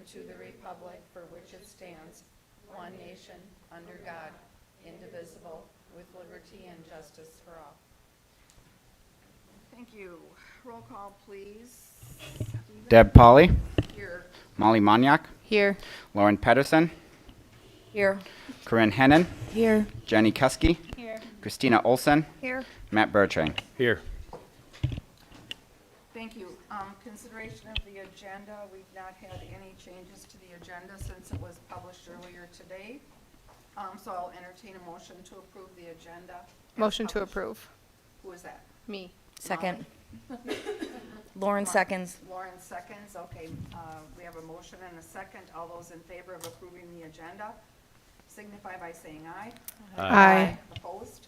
to the republic for which it stands, one nation, under God, indivisible, with liberty and justice for all. Thank you. Roll call, please. Deb Polly, Here. Molly Monyak, Here. Lauren Pedersen, Here. Corinne Hennon, Here. Jenny Kuski, Here. Christina Olson, Here. Matt Bertrang. Here. Thank you. Consideration of the agenda. We've not had any changes to the agenda since it was published earlier today. So I'll entertain a motion to approve the agenda. as Motion to published. approve. Who is that? Me. Second. Lauren seconds. Lauren seconds. Okay, we have a motion and a second. All those in favor of approving the agenda signify by saying aye. Aye. Opposed?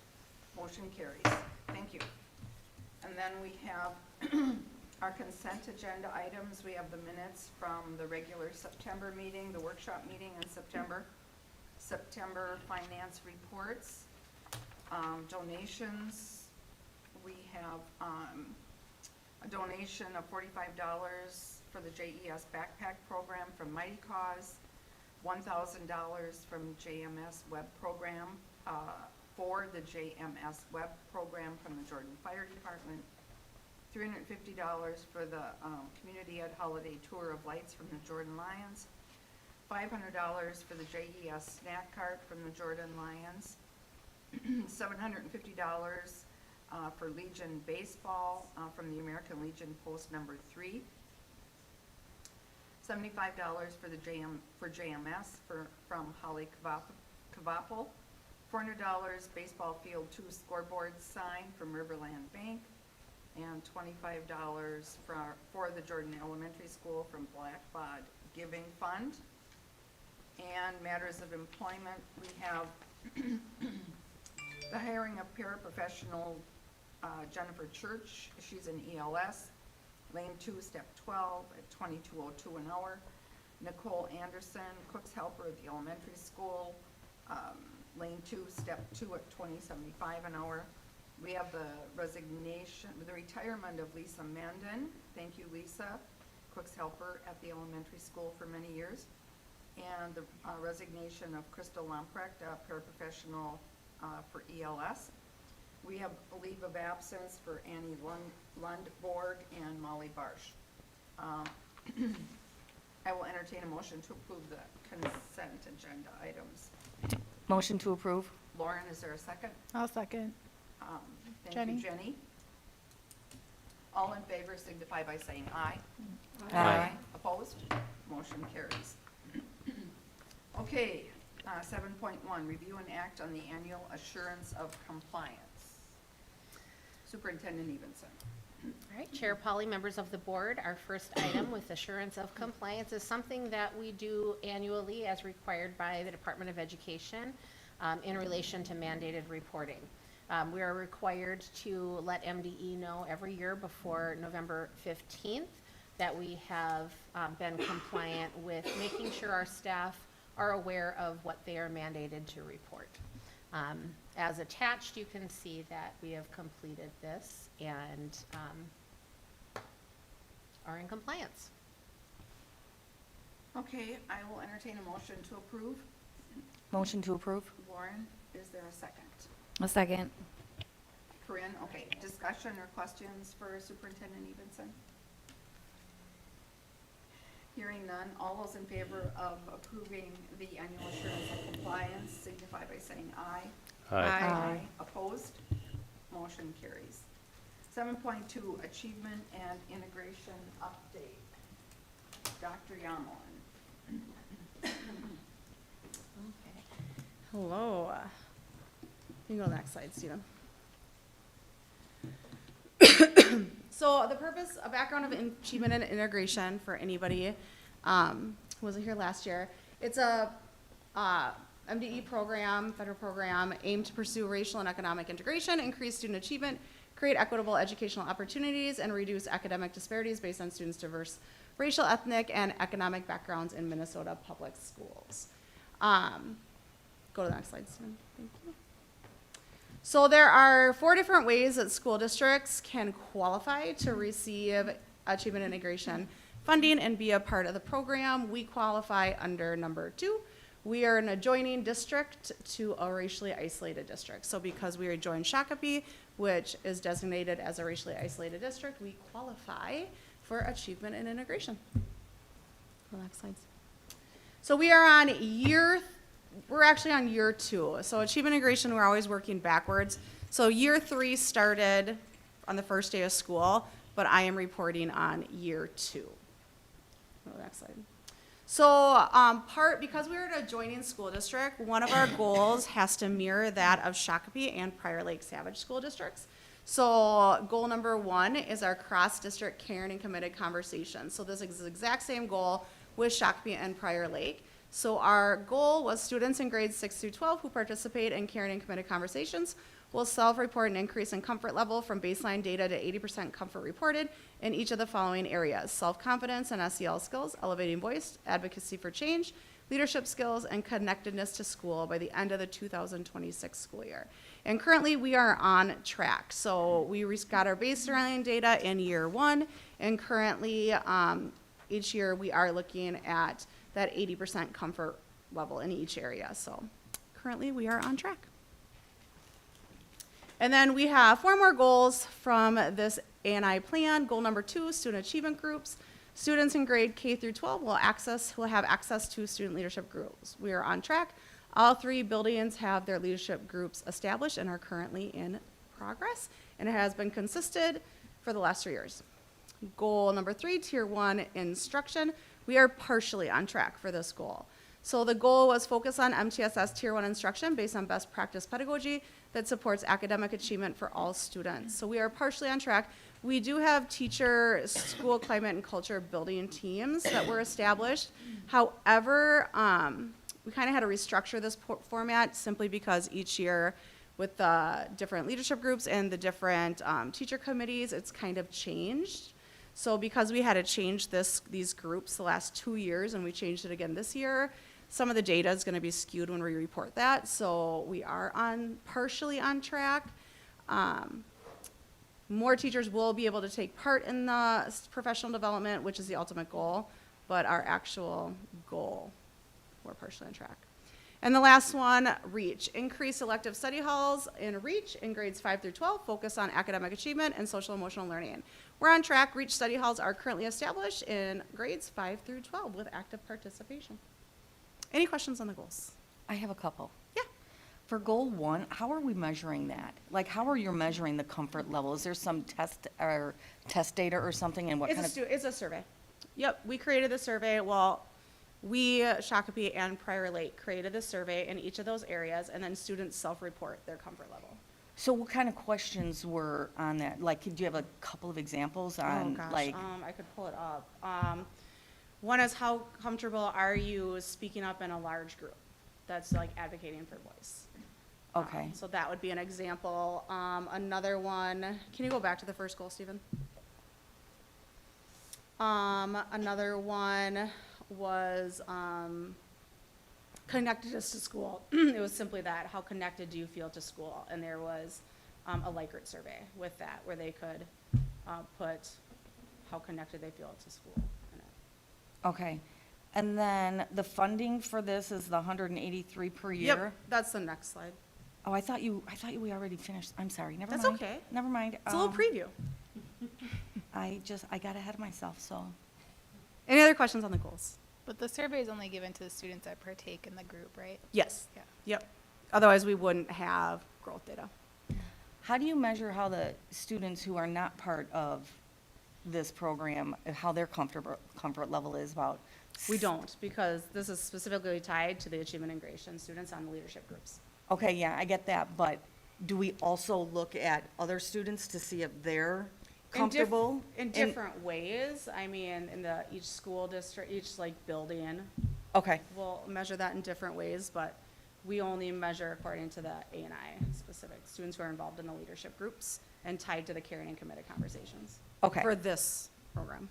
Motion carries. Thank you. And then we have our consent agenda items. We have the minutes from the regular September meeting, the workshop meeting in September, finance reports, donations. We have a donation of $45 for the JES backpack program from Mighty Cause, $1,000 from JMS web program, for the JMS web program from the Jordan Fire Department, $350 for the Community Ed Holiday Tour of Lights from the Jordan Lions, $500 for the JES snack cart from the Jordan Lions, $750 for Legion Baseball from the American Legion Post number 3, $75 for the JMS from Holly Kavapel, $400 baseball field 2 scoreboard sign from Riverland Bank, and $25 for the Jordan Elementary School from Blackbaud Giving Fund. And matters of employment, we have the hiring of paraprofessional Jennifer Church. She's an ELS, lane 2, step 12 at $22.02 an hour. Nicole Anderson, cook's helper at the elementary school, lane 2, step 2 at $20.75 an hour. We have the retirement of Lisa Menden. Thank you, Lisa, cook's helper at the elementary school for many years. And the resignation of Crystal Lamprecht, paraprofessional for ELS. We have a leave of absence for Annie Lundborg and Molly Barsh. I will entertain a motion to approve the consent agenda items. Motion to approve. Lauren, is there a second? I'll second. Thank Jenny. you, Jenny. All in favor signify by saying aye. Aye. Opposed? Motion carries. Okay, 7.1, review and act on the annual assurance of compliance. Superintendent Evenson. All right, Chair Polly, members of the board, our first item with assurance of compliance is something that we do annually as required by the Department of Education in relation to mandated reporting. We are required to let MDE know every year before November 15th that we have been compliant with making sure our staff are aware of what they are mandated to report. As attached, you can see that we have completed this and are in compliance. Okay, I will entertain a motion to approve. Motion to approve. Lauren, is there a second? A second. Corinne, okay, discussion or questions for Superintendent Evenson? Hearing none, all those in favor of approving the annual assurance of compliance signify by saying aye. Aye. Opposed? Motion carries. 7.2, achievement and integration update. Dr. Yamelin. Okay. Hello. You can go to the next slide, Stephen. So the purpose, a background of achievement and integration for anybody who wasn't here last year. It's a MDE program, federal program, aimed to pursue racial and economic integration, increase student achievement, create equitable educational opportunities, and reduce academic disparities based on students' diverse racial, ethnic, and economic backgrounds in Minnesota public schools. Go to the next slide, Stephen. Thank you. So there are 4 different ways that school districts can qualify to receive achievement integration funding and be a part of the program, we qualify under number 2. We are an adjoining district to a racially isolated district. So because we adjoin Shakopee, which is designated as a racially isolated district, we qualify for achievement and integration. The next slides. So we are on we're actually on year 2. So achievement integration, we're always working backwards. So year 3 started on the first day of school, but I am reporting on year 2. Go to the next slide. So because we're an adjoining school district, one of our goals has to mirror that of Shakopee and Prior Lake Savage school districts. So goal number 1 is our cross-district caring and committed conversation. So this is the exact same goal with Shakopee and Prior Lake. So our goal was students in grades 6 through 12 who participate in caring and committed conversations will self-report an increase in comfort level from baseline data to 80% comfort reported in each of the following areas: self-confidence and SEL skills, elevating voice, advocacy for change, leadership skills, and connectedness to school by the end of the 2026 school year. And currently we are on track. So we got our baseline data in year 1, and currently each year we are looking at that 80% comfort level in each area. So currently we are on track. And then we have 4 more goals from this ANI plan. Goal number 2, student achievement groups. Students in grade K through 12 will have access to student leadership groups. We are on track. All 3 buildings have their leadership groups established and are currently in progress, and it has been consistent for the last 3 years. Goal number 3, tier 1 instruction. We are partially on track for this goal. So the goal was focus on MTSS tier 1 instruction based on best practice pedagogy that supports academic achievement for all students. So we are partially on track. We do have teacher, school climate, and culture building teams that were established. However, we kind of had to restructure this format simply because each year with the different leadership groups and the different teacher committees, it's kind of changed. So because we had to change these groups the last 2 years, and we changed it again this year, some of the data is going to be skewed when we report that. So we are partially on track. More teachers will be able to take part in the professional development, which is the ultimate goal, but our actual goal, we're partially on track. And the last one, REACH. Increase elective study halls in REACH in grades 5 through 12, focus on academic achievement and social emotional learning. We're on track. REACH study halls are currently established in grades 5 through 12 with active participation. Any questions on the goals? I have a couple. Yeah. For goal 1, how are we measuring that? Like, how are you measuring the comfort level? Is there some test data or something, and what kind of? It's a survey. Yep, we created the survey. Well, we, Shakopee and Prior Lake, created the survey in each of those areas, and then students self-report their comfort level. So what kind of questions were on that? Like, do you have a couple of examples on, like? I could pull it up. One is, how comfortable are you speaking up in a large group that's like advocating for voice? Okay. So that would be an example. Another one, can you go back to the first goal, Stephen? Another one was connectedness to school. It was simply that, how connected do you feel to school? And there was a Likert survey with that, where they could put how connected they feel to school in it. Okay. And then the funding for this is the 183 per year? Yep, that's the next slide. Oh, I thought we already finished. I'm sorry, never mind. That's okay. Never mind. It's a little preview. I got ahead of myself, so. Any other questions on the goals? But the survey is only given to the students that partake in the group, right? Yes. Yeah. Yep. Otherwise, we wouldn't have growth data. How do you measure how the students who are not part of this program, how their comfort level is about? We don't, because this is specifically tied to the achievement integration students on the leadership groups. Okay, yeah, I get that, but do we also look at other students to see if they're comfortable? In different ways. I mean, in each school district, each like building, Okay, we'll measure that in different ways, but we only measure according to the ANI specific students who are involved in the leadership groups and tied to the caring and committed conversations. Okay. For this program.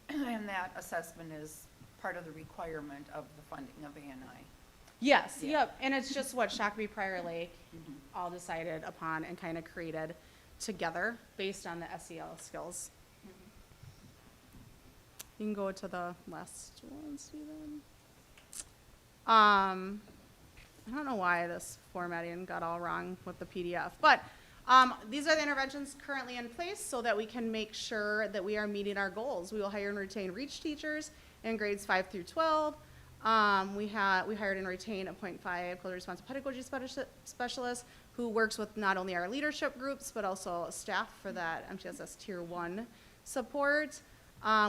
And that assessment is part of the requirement of the funding of ANI. Yes, Yeah. yep, and it's just what Shakopee Prior Lake all decided upon and kind of created together based on the SEL skills. You can go to the last one, Stephen. I don't know why this formatting got all wrong with the PDF, but these are the interventions currently in place so that we can make sure that we are meeting our goals. We will hire and retain REACH teachers in grades 5 through 12. We hired and retained a .5 culturally responsive pedagogy specialist who works with not only our leadership groups, but also staff for that MTSS Tier 1 support.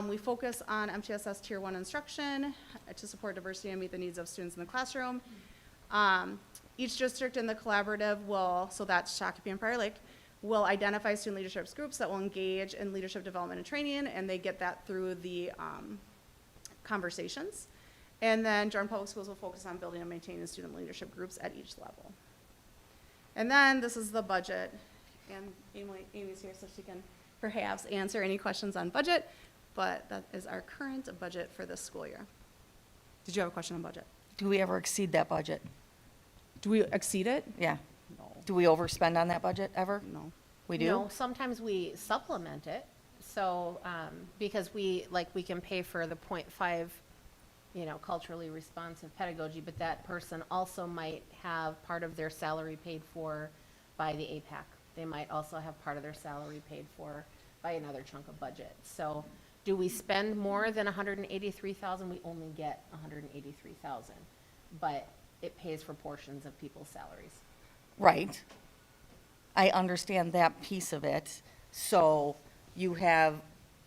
We focus on MTSS Tier 1 instruction to support diversity and meet the needs of students in the classroom. Each district in the collaborative will, so that's Shakopee and Prior Lake, will identify student leadership groups that will engage in leadership development and training, and they get that through the conversations. And then Jordan Public Schools will focus on building and maintaining student leadership groups at each level. And then this is the budget, and Amy's here so she can perhaps answer any questions on budget, but that is our current budget for this school year. Did you have a question on budget? Do we ever exceed that budget? Do we exceed it? Yeah. No. Do we overspend on that budget ever? No. We do? No, sometimes we supplement it, so, because we can pay for the .5, culturally responsive pedagogy, but that person also might have part of their salary paid for by the APAC. They might also have part of their salary paid for by another chunk of budget. So, do we spend more than $183,000? We only get $183,000, but it pays for portions of people's salaries. Right. I understand that piece of it. So you have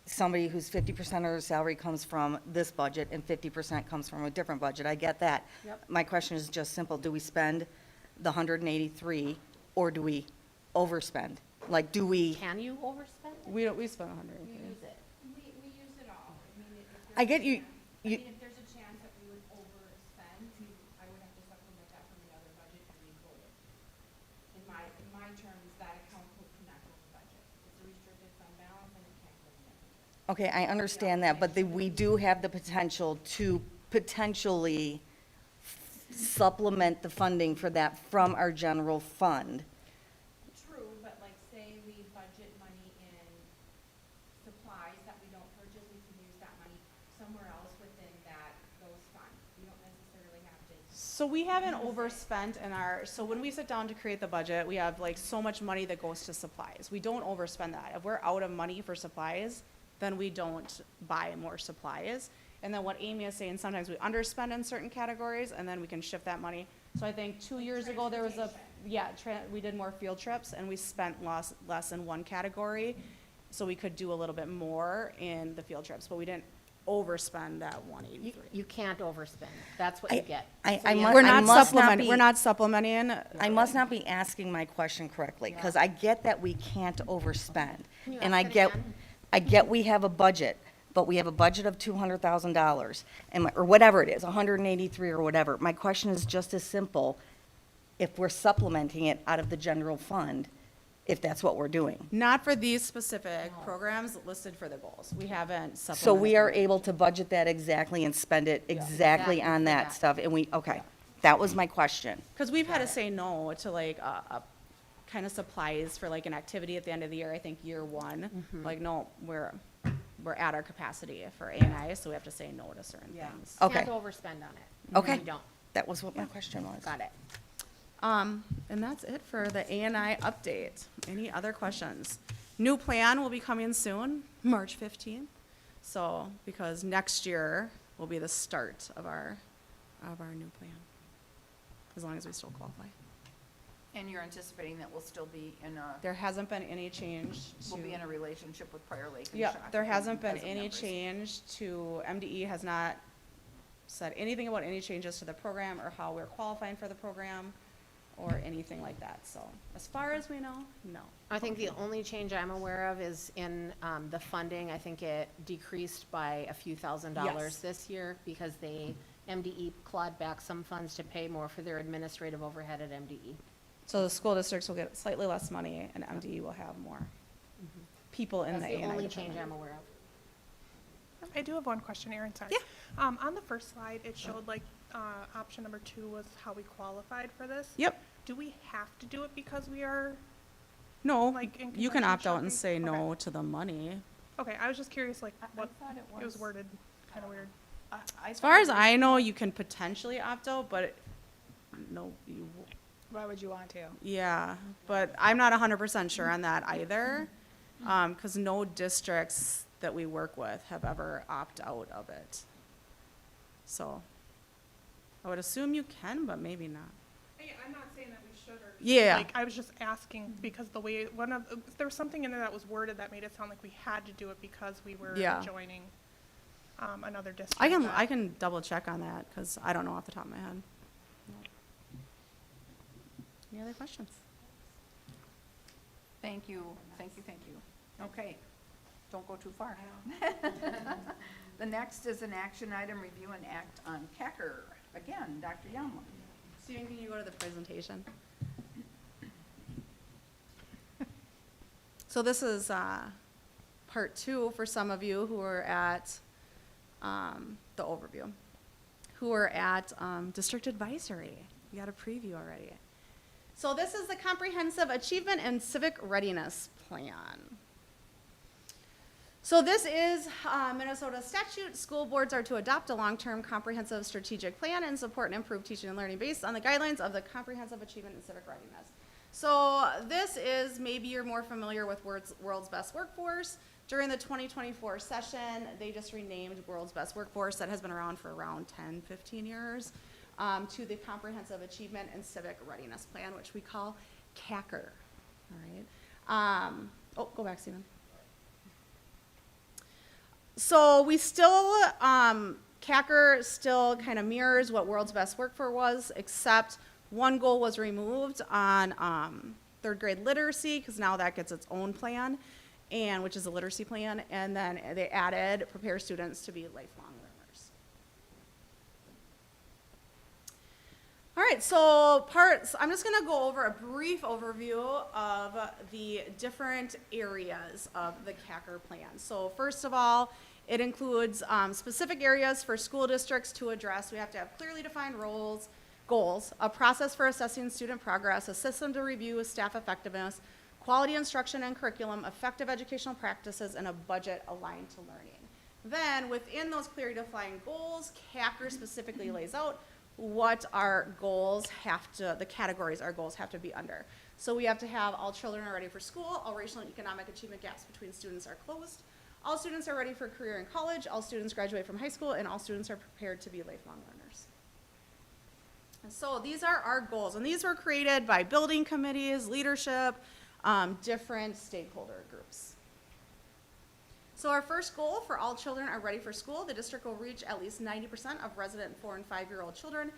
somebody whose 50% of their salary comes from this budget and 50% comes from a different budget. I get that. Yep. My question is just simple. Do we spend the 183 or do we overspend? Like, do we, Can you overspend it? We spent 100. You use it. We use it all. I mean, if there's I get a you, chance- you, I mean, if there's a chance that we would overspend, I would have to supplement that from the other budget and recode it. In my terms, that account cannot go over budget. It's a restricted fund balance and it can't go in deficit. okay, I understand that, but we do have the potential to potentially supplement the funding for that from our general fund. True, but like say we budget money in supplies that we don't purchase, we can use that money somewhere else within those funds. We don't necessarily have to. So we haven't overspent in so when we sit down to create the budget, we have like so much money that goes to supplies. We don't overspend that. If we're out of money for supplies, then we don't buy more supplies. And then what Amy is saying, sometimes we underspend in certain categories and then we can shift that money. So I think 2 years ago, there was we did more field trips and we spent less in one category. So we could do a little bit more in the field trips, but we didn't overspend that 183. You can't overspend. That's what you get. I So you must- We're have- not must not supplementing, be- we're not supplementing. I must not be asking my question correctly, because I get that we can't overspend. Can you And ask it again? I get we have a budget, but we have a budget of $200,000, or whatever it is, 183 or whatever. My question is just as simple, if we're supplementing it out of the general fund, if that's what we're doing. Not for these specific programs listed for the goals. We haven't supplemented. So we are them. able to budget that exactly and spend it exactly Exactly on for that that. stuff, and okay, that was my question. Because we've had to say no to like a kind of supplies for like an activity at the end of the year, I think year one. Like, no, we're at our capacity for A&I, so we have to say no to certain things. Okay. Can't overspend on it. Okay. You don't. That was what my question was. Got it. And that's it for the A&I update. Any other questions? New plan will be coming soon, March 15th. So, because next year will be the start of our new plan, as long as we still qualify. And you're anticipating that we'll still be There hasn't been any change we'll be in to, a relationship with Prior Lake and yeah, there Shakopee hasn't been as of any members. change to, MDE has not said anything about any changes to the program or how we're qualifying for the program or anything like that. So, as far as we know, no. I think the only change I'm aware of is in the funding. I think it decreased by a few $1,000s Yes. this year because MDE clawed back some funds to pay more for their administrative overhead at MDE. So the school districts will get slightly less money and MDE will have more people in That's the the A&I only department. change I'm aware of. I do have one question, Erin, sorry. Yeah. On the first slide, it showed like, option number 2 was how we qualified for this. Yep. Do we have to do it because we are, No, Like in you can conjunction opt out and shopping? say no Okay. to the money. Okay, I was just curious, like, I what, thought it was worded kind of weird. As far as I know, you can potentially opt out, but no, you, Why would you want to? yeah, but I'm not 100% sure on that either, because no districts that we work with have ever opted out of it. So I would assume you can, but maybe not. Hey, I'm not saying that we should or. Yeah. Like, I was just asking because the way, there was something in there that was worded that made it sound like we had to do it because we were Yeah. joining, another district. I that- can double check on that, because I don't know off the top of my head. Any other questions? Thank you, thank you, thank you. Okay, don't go too far. The next is an action item, review and act on CACR. Again, Dr. Yamla. Steven, can you go to the presentation? So this is part 2 for some of you who are at the overview, who are at district advisory. You got a preview already. So this is the Comprehensive Achievement and Civic Readiness Plan. So this is Minnesota statute. School boards are to adopt a long-term comprehensive strategic plan and support and improve teaching and learning based on the guidelines of the Comprehensive Achievement and Civic Readiness. So this is, maybe you're more familiar with World's Best Workforce. During the 2024 session, they just renamed World's Best Workforce, that has been around for around 10, 15 years, to the Comprehensive Achievement and Civic Readiness Plan, which we call CACR. All right. Oh, go back, Stephen. So we still, CACR still kind of mirrors what World's Best Workforce was, except one goal was removed on third grade literacy, because now that gets its own plan, and which is a literacy plan, and then they added prepare students to be lifelong learners. All right, so I'm just gonna go over a brief overview of the different areas of the CACR plan. So first of all, it includes specific areas for school districts to address. We have to have clearly defined roles, goals, a process for assessing student progress, a system to review staff effectiveness, quality instruction and curriculum, effective educational practices, and a budget aligned to learning. Then within those clearly defined goals, CACR specifically lays out what our goals have to, the categories our goals have to be under. So we have to have all children are ready for school, all racial and economic achievement gaps between students are closed, all students are ready for career and college, all students graduate from high school, and all students are prepared to be lifelong learners. And so these are our goals, and these were created by building committees, leadership, different stakeholder groups. So our first goal for all children are ready for school. The district will reach at least 90% of resident 4 and 5-year-old children,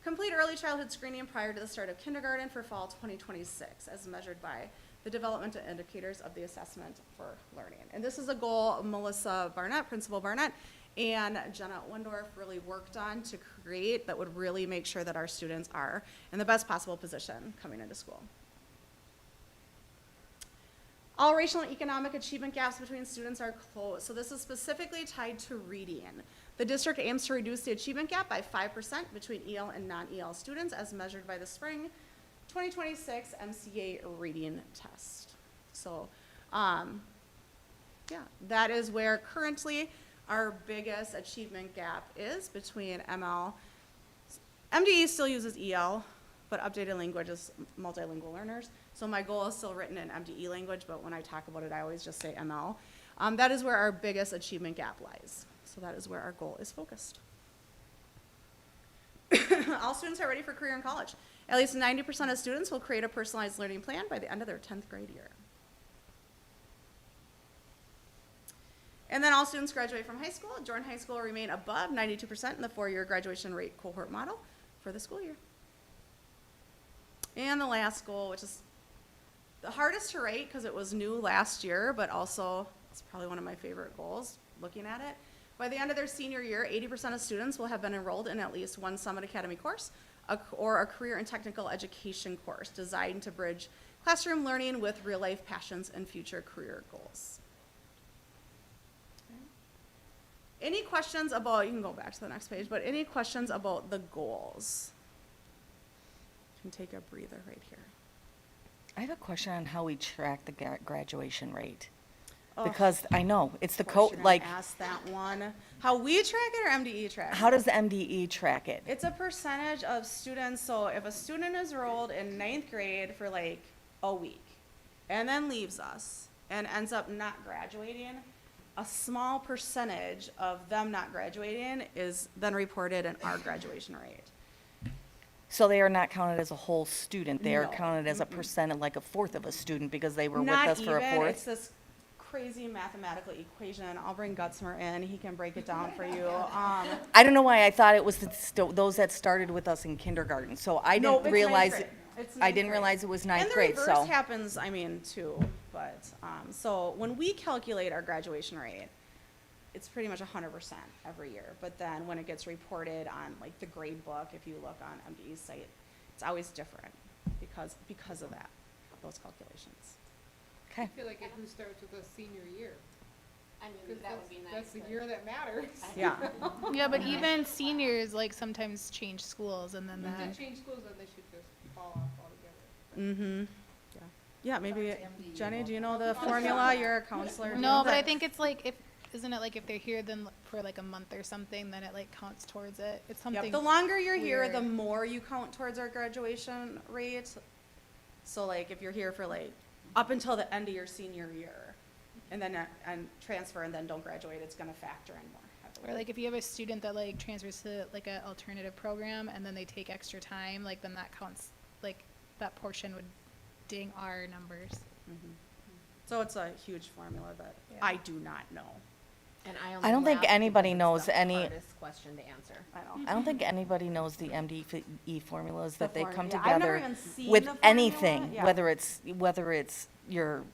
complete early childhood screening prior to the start of kindergarten for fall 2026, as measured by the developmental indicators of the assessment for learning. And this is a goal Melissa Barnett, Principal Barnett, and Jenna Wendorf really worked on to create that would really make sure that our students are in the best possible position coming into school. All racial and economic achievement gaps between students are closed. So this is specifically tied to reading. The district aims to reduce the achievement gap by 5% between EL and non-EL students as measured by the spring 2026 MCA reading test. So, yeah, that is where currently our biggest achievement gap is between ML. MDE still uses EL, but updated language is multilingual learners. So my goal is still written in MDE language, but when I talk about it, I always just say ML. That is where our biggest achievement gap lies. So that is where our goal is focused. All students are ready for career and college. At least 90% of students will create a personalized learning plan by the end of their 10th grade year. And then all students graduate from high school. Jordan High School will remain above 92% in the 4-year graduation rate cohort model for the school year. And the last goal, which is the hardest to rate because it was new last year, but also it's probably one of my favorite goals looking at it. By the end of their senior year, 80% of students will have been enrolled in at least one Summit Academy course or a career and technical education course designed to bridge classroom learning with real-life passions and future career goals. Any questions about, you can go back to the next page, but any questions about the goals? You can take a breather right here. I have a question on how we track the graduation rate. Because I know, it's the Of course code, you're like, gonna ask that one. How we track it or MDE track it? how does the MDE track it? It's a percentage of students, so if a student is enrolled in ninth grade for like a week and then leaves us and ends up not graduating, a small percentage of them not graduating is then reported in our graduation rate. So they are not counted as a whole student, they are No. counted as a percent, like a fourth of a student, because they were with Not us for a even, it's fourth? this crazy mathematical equation. I'll bring Gutzmer in, he can break it down for you. I don't know why I thought it was those that started with us in kindergarten, so I No, didn't it's realize, ninth grade. It's I ninth didn't grade. realize it was ninth And grade, the so. reverse happens, I mean, too, but, so when we calculate our graduation rate, it's pretty much 100% every year, but then when it gets reported on like the grade book, if you look on MDE's site, it's always different because of that, those calculations. Okay. I feel like it who starts with a senior year. I mean, 'Cause that would be nice. That's the but- year that matters. Yeah, Yeah, but even seniors like sometimes change schools and then If that. they change schools, then they should just fall off altogether. mm-hmm, yeah. Yeah, maybe, Jenny, do you know the formula? You're a counselor. Do you No, know but I that? think it's like if isn't it like if they're here then for like a month or something, then it like counts towards it. It's something. Yep, the longer you're here, the weird. more you count towards our graduation rate. So like if you're here for like up until the end of your senior year and then and transfer and then don't graduate, it's gonna factor in more heavily. Or like if you have a student that like transfers to like an alternative program and then they take extra time, like then that counts, like that portion would ding our numbers. Mhm. So it's a huge formula that Yeah. I do not know. And I don't think laugh anybody because knows it's the any- hardest question to answer. I know. I don't think anybody knows the MDE formulas, that they come Yeah, I've never together even seen with the formula, anything, yeah. whether it's your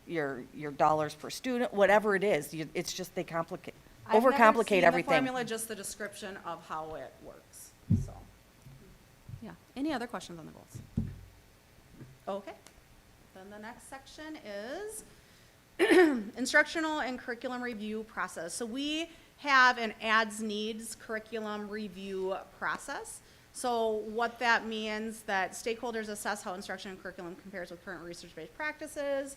dollars per student, whatever it is, it's just they complicate, I've never overcomplicate seen the everything. formula, just the description of how it works, so. Yeah, any other questions on the goals? Okay, then the next section is instructional and curriculum review process. So we have an ADS needs curriculum review process. So what that means that stakeholders assess how instruction and curriculum compares with current research-based practices,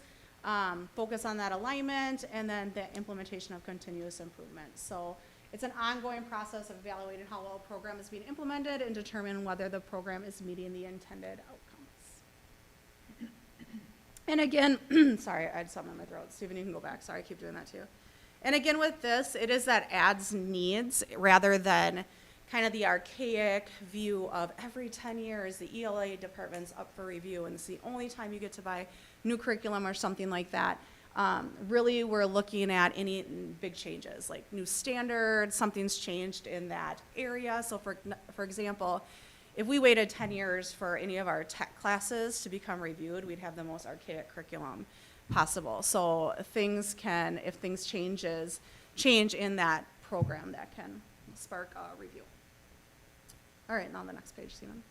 focus on that alignment, and then the implementation of continuous improvement. So it's an ongoing process of evaluating how well a program is being implemented and determine whether the program is meeting the intended outcomes. And again, sorry, I had something in my throat. Stephen, you can go back. Sorry, I keep doing that too. And again, with this, it is that ADS needs rather than kind of the archaic view of every 10 years, the ELA department's up for review, and it's the only time you get to buy new curriculum or something like that. Really, we're looking at any big changes, like new standards, something's changed in that area. So for example, if we waited 10 years for any of our tech classes to become reviewed, we'd have the most archaic curriculum possible. So things can, if things change in that program, that can spark a review. All right, now the next page, Stephen.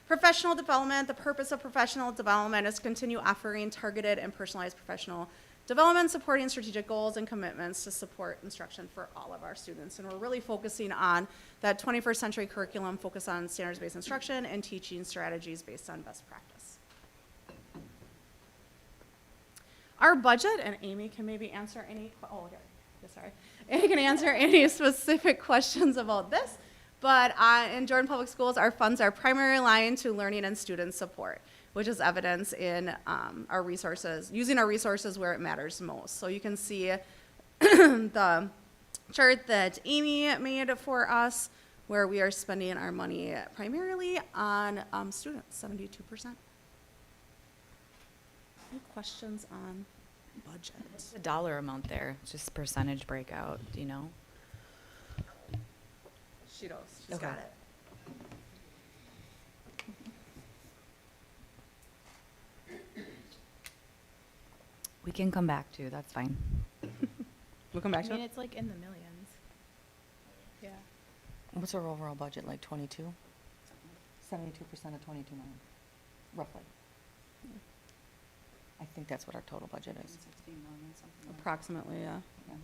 Professional development. The purpose of professional development is to continue offering targeted and personalized professional development, supporting strategic goals and commitments to support instruction for all of our students. And we're really focusing on that 21st century curriculum, focus on standards-based instruction and teaching strategies based on best practice. Our budget, and Amy can maybe answer any, sorry. Amy can answer any specific questions about this, but in Jordan Public Schools, our funds are primarily aligned to learning and student support, which is evidence in our resources, using our resources where it matters most. So you can see the chart that Amy made for us, where we are spending our money primarily on students, 72%. Any questions on budget? The dollar amount there, just percentage breakout, do you know? She knows, she's Okay. got it. We can come back to, that's fine. We'll come back I to mean, it. it's like in the millions. Yeah. What's our overall budget, like 22? 72% of 22 million, roughly. I think that's what our total budget is. Approximately, yeah. Yeah.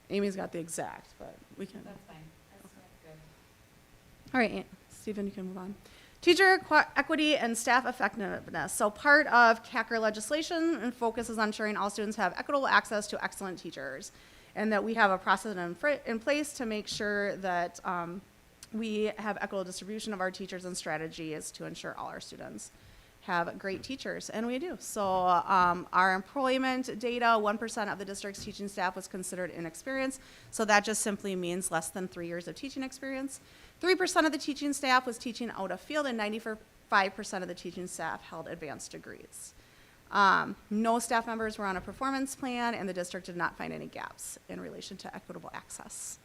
Amy's got the exact, but we can. That's fine. That's good. All right, Stephen, you can move on. Equity and staff effectiveness. So part of CACR legislation and focuses on ensuring all students have equitable access to excellent teachers, and that we have a process in place to make sure that we have equitable distribution of our teachers and strategies to ensure all our students have great teachers, and we do. So our employment data, 1% of the district's teaching staff was considered inexperienced, so that just simply means less than 3 years of teaching experience. 3% of the teaching staff was teaching out of field, and 95% of the teaching staff held advanced degrees. No staff members were on a performance plan, and the district did not find any gaps in relation to equitable access.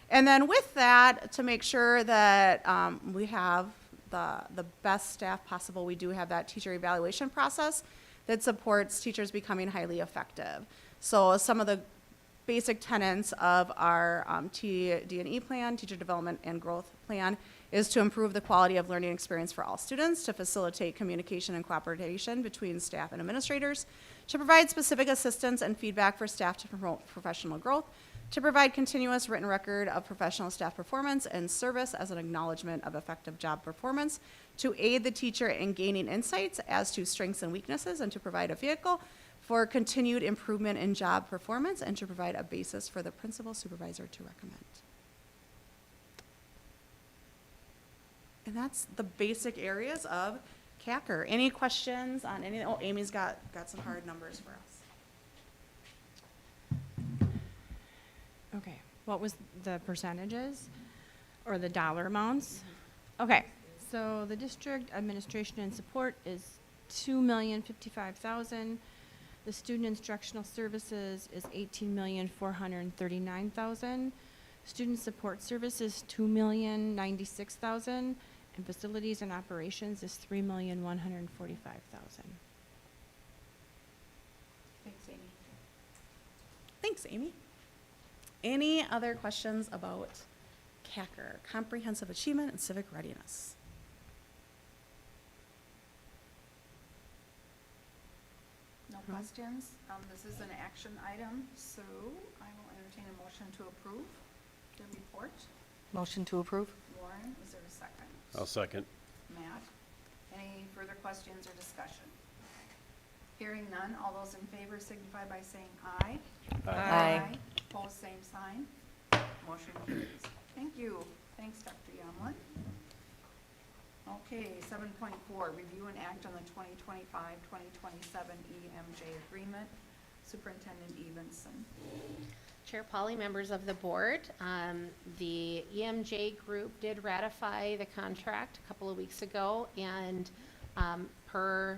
And then with that, to make sure that we have the best staff possible, we do have that teacher evaluation process that supports teachers becoming highly effective. So some of the basic tenets of our TD&E plan, Teacher Development and Growth Plan, is to improve the quality of learning experience for all students, to facilitate communication and cooperation between staff and administrators, to provide specific assistance and feedback for staff to promote professional growth, to provide continuous written record of professional staff performance and service as an acknowledgement of effective job performance, to aid the teacher in gaining insights as to strengths and weaknesses, and to provide a vehicle for continued improvement in job performance, and to provide a basis for the principal supervisor to recommend. And that's the basic areas of CACR. Any questions on any? Oh, Amy's got some hard numbers for us. Okay, what was the percentages or the dollar amounts? Okay, so the district administration and support is $2,055,000. The student instructional services is $18,439,000. Student support services $2,096,000, and facilities and operations is $3,145,000. Thanks, Amy. Thanks, Amy. Any other questions about CACR, Comprehensive Achievement and Civic Readiness? No questions? This is an action item, so I will entertain a motion to approve the report. Motion to approve? Lauren, is there a second? I'll second. Matt, any further questions or discussion? Hearing none, all those in favor signify by saying aye. Aye. Opposed, same sign. Motion carries. Thank you. Thanks, Dr. Yamlin. Okay, 7.4, review and act on the 2025-2027 EMJ agreement. Superintendent Evenson. Chair Polly, members of the board, the EMJ group did ratify the contract a couple of weeks ago, and per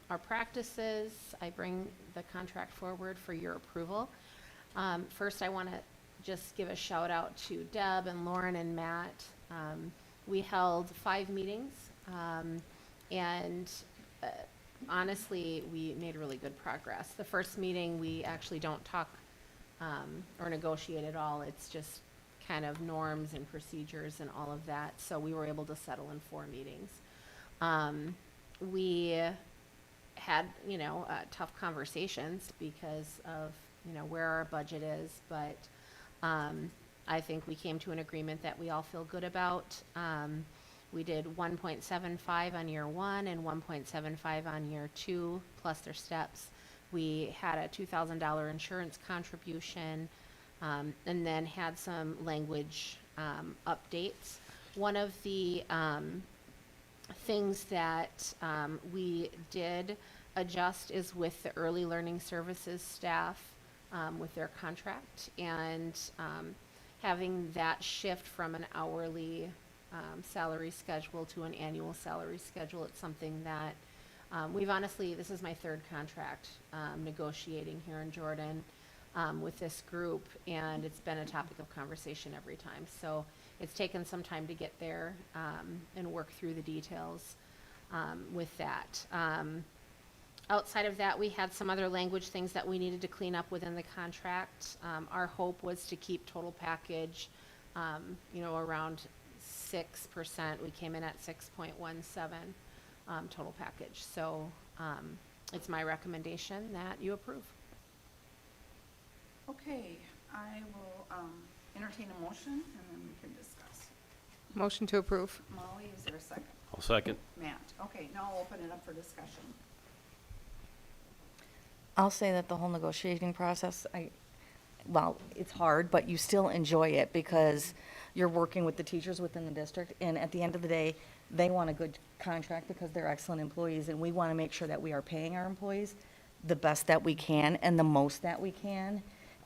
our practices, I bring the contract forward for your approval. First, I want to just give a shout out to Deb and Lauren and Matt. We held 5 meetings, and honestly, we made really good progress. The first meeting, we actually don't talk or negotiate at all. It's just kind of norms and procedures and all of that. So we were able to settle in 4 meetings. We had, tough conversations because of, where our budget is, but I think we came to an agreement that we all feel good about. We did 1.75 on year 1 and 1.75 on year 2, plus their steps. We had a $2,000 insurance contribution, and then had some language updates. One of the things that we did adjust is with the early learning services staff with their contract, and having that shift from an hourly salary schedule to an annual salary schedule. It's something that we've honestly, this is my 3rd contract negotiating here in Jordan with this group, and it's been a topic of conversation every time. So it's taken some time to get there and work through the details with that. Outside of that, we had some other language things that we needed to clean up within the contract. Our hope was to keep total package, around 6%. We came in at 6.17 total package. So it's my recommendation that you approve. Okay, I will entertain a motion, and then we can discuss. Motion to approve. Molly, is there a second? I'll second. Matt, okay, now I'll open it up for discussion. I'll say that the whole negotiating process, well, it's hard, but you still enjoy it because you're working with the teachers within the district, and at the end of the day, they want a good contract because they're excellent employees, and we want to make sure that we are paying our employees the best that we can and the most that we can.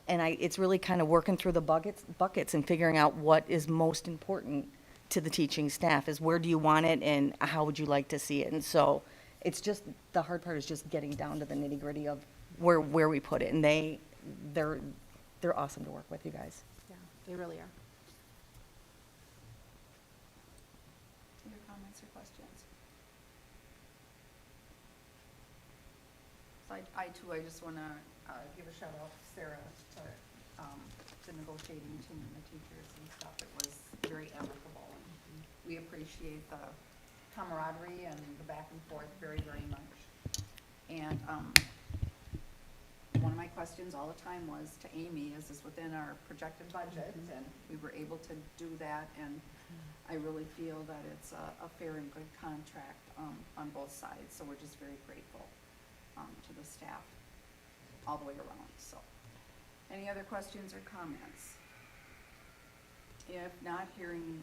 And it's really kind of working through the buckets and figuring out what is most important to the teaching staff, is where do you want it and how would you like to see it? And so it's just, the hard part is just getting down to the nitty gritty of where we put it. And they're awesome to work with, you guys. Yeah, they really are. Other comments or questions? So I too, I just want to give a shout out to Sarah, to the negotiating team and the teachers and stuff. It was very amicable, and we appreciate the camaraderie and the back and forth very, very much. And one of my questions all the time was to Amy, is this within our projected budget? And we were able to do that, and I really feel that it's a fair and good contract on both sides, so we're just very grateful to the staff all the way around. So, any other questions or comments? If not, hearing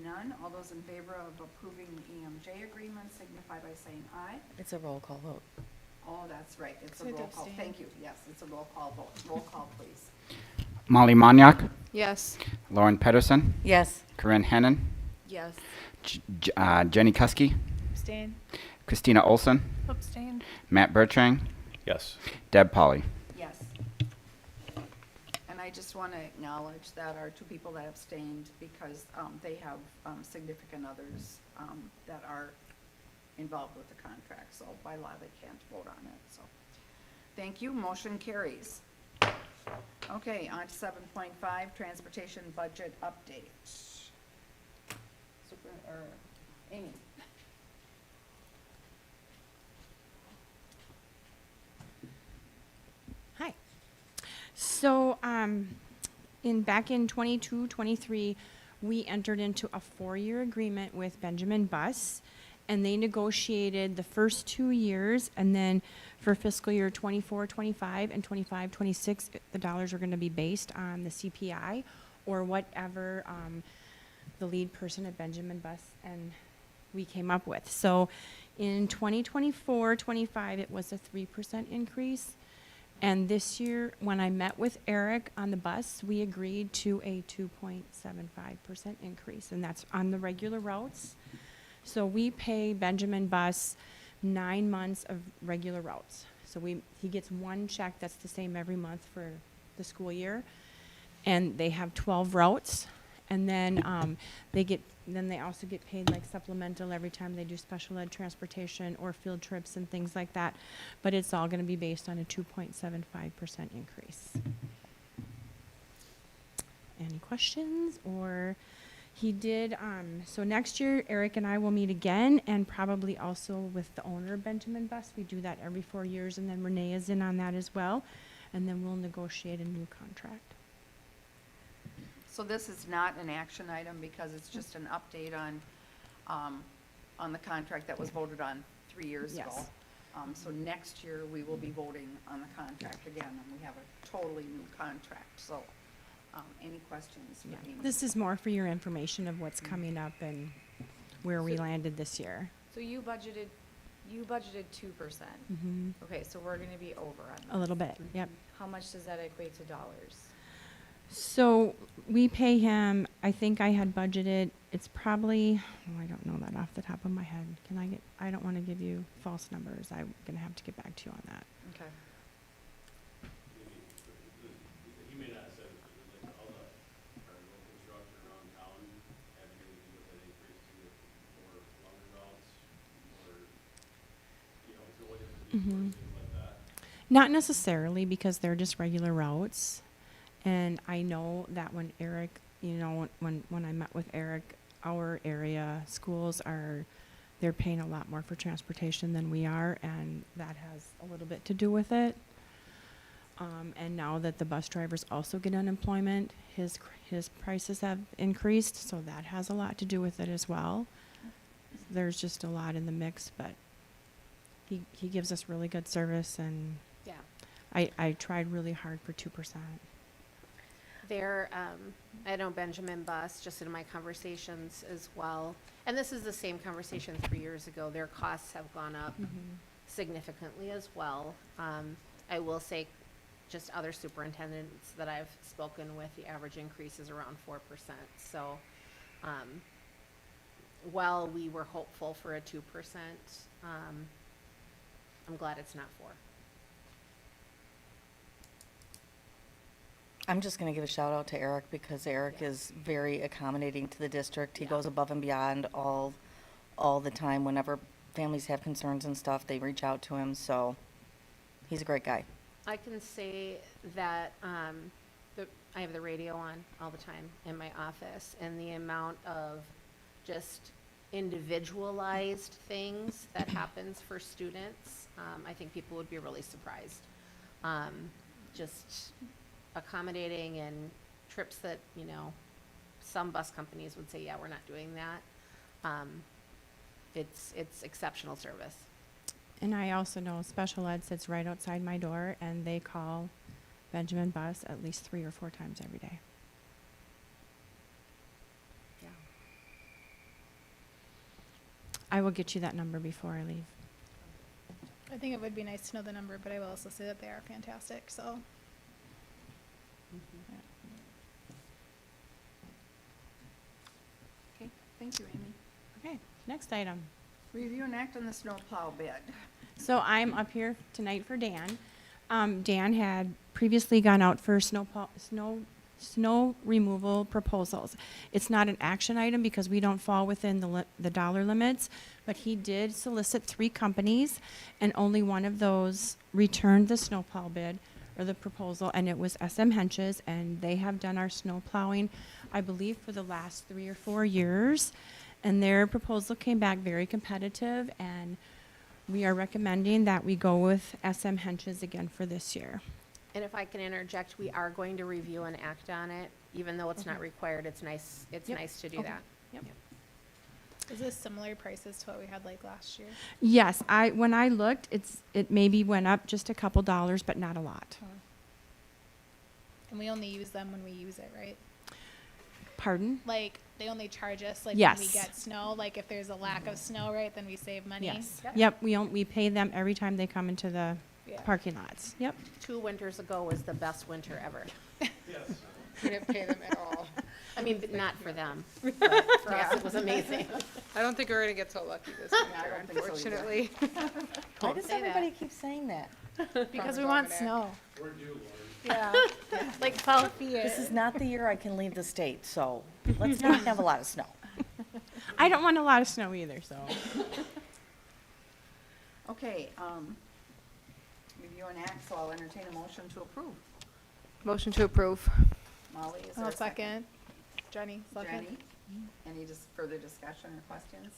none, all those in favor of approving the EMJ agreement signify by saying aye. It's a roll call vote. Oh, that's right, it's a So I have to roll call. abstain. Thank you, yes, it's a roll call vote. Roll call, please. Molly Maniak, Yes. Lauren Pedersen, Yes. Corinne Hennon, Yes. Jenny Kuski, Abstain. Christina Olson, Abstain. Matt Bertrang, Yes. Deb Polly. Yes. And I just want to acknowledge that our two people that abstained, because they have significant others that are involved with the contract, so by law, they can't vote on it, so. Thank you, motion carries. Okay, on to 7.5, transportation budget update. Amy? Hi. So, back in 22, 23, we entered into a 4-year agreement with Benjamin Bus, and they negotiated the first 2 years, and then for fiscal year 24, 25, and 25, 26, the dollars are going to be based on the CPI or whatever the lead person at Benjamin Bus and we came up with. So in 2024, 25, it was a 3% increase. And this year, when I met with Eric on the bus, we agreed to a 2.75% increase, and that's on the regular routes. So we pay Benjamin Bus 9 months of regular routes. So he gets one check that's the same every month for the school year, and they have 12 routes. And then they also get paid like supplemental every time they do special ed transportation or field trips and things like that. But it's all going to be based on a 2.75% increase. Any questions? Or he did, so next year, Eric and I will meet again, and probably also with the owner of Benjamin Bus. We do that every 4 years, and then Renee is in on that as well. And then we'll negotiate a new contract. So this is not an action item because it's just an update on the contract that was voted on 3 years ago. Yes. So next year, we will be voting on the contract again, and we have a totally new contract. So, any questions for Yeah. Amy? This is more for your information of what's coming up and where we landed this year. So you budgeted 2%. Mm-hmm. Okay, so we're gonna be over on A little bit, yep. How much does that equate to dollars? So we pay him, I think I had budgeted, it's probably, I don't know that off the top of my head. I don't want to give you false numbers. I'm going to have to get back to you on that. Okay. He may not have said it, but like all the road construction around town having anything with that increase to it, more longer routes, or, so what if it Mhm. things like that? Not necessarily, because they're just regular routes. And I know that when Eric, when I met with Eric, our area schools they're paying a lot more for transportation than we are, and that has a little bit to do with it. And now that the bus drivers also get unemployment, his prices have increased, so that has a lot to do with it as well. There's just a lot in the mix, but he gives us really good service, and Yeah. I tried really hard for 2%. There, I know Benjamin Bus, just in my conversations as well, and this is the same conversation 3 years ago, their costs have gone up significantly as well. I will say, just other superintendents that I've spoken with, the average increase is around 4%. So, while we were hopeful for a 2%, I'm glad it's not 4. I'm just going to give a shout out to Eric because Eric is very accommodating to the district. He Yeah. goes above and beyond all the time. Whenever families have concerns and stuff, they reach out to him. So he's a great guy. I can say that I have the radio on all the time in my office, and the amount of just individualized things that happens for students, I think people would be really surprised. Just accommodating and trips that, some bus companies would say, yeah, we're not doing that. It's exceptional service. And I also know special ed sits right outside my door, and they call Benjamin Bus at least 3 or 4 times every day. Yeah. I will get you that number before I leave. I think it would be nice to know the number, but I will also say that they are fantastic, so. Okay, thank you, Amy. Okay, next item. Review and act on the snowplow bid. So I'm up here tonight for Dan. Dan had previously gone out for snow removal proposals. It's not an action item because we don't fall within the dollar limits, but he did solicit 3 companies, and only one of those returned the snowplow bid or the proposal, and it was SM Henches, and they have done our snow plowing, I believe, for the last 3 or 4 years. And their proposal came back very competitive, and we are recommending that we go with SM Henches again for this year. And if I can interject, we are going to review and act on it, even though it's not required. It's nice to do Okay. that. Yep. Is this similar prices to what we had like last year? Yes, when I looked, it maybe went up just a couple dollars, but not a lot. And we only use them when we use it, right? Pardon? Like, they only charge us, like, when we Yes. get snow, like, if there's a lack of snow, right, then we save money? Yes. Yep. Yep, we pay them every time they come into the Yeah. parking lots. Yep. 2 winters ago was the best winter ever. Yes. We didn't pay them at all. I mean, but not for them, but for us, it was amazing. I don't think we're gonna get so lucky this I winter, don't think so either. unfortunately. Why does say that. everybody keep saying that? Because we Farmer's want Almanac. snow. We're due, Lord. Yeah. Like 12 feet. This is not the year I can leave the state, so let's not have a lot of snow. I don't want a lot of snow either, so. Okay, review and act, so I'll entertain a motion to approve. Motion to approve. Molly, is there I'll a second? second. Jenny, second. Jenny, any just further discussion or questions?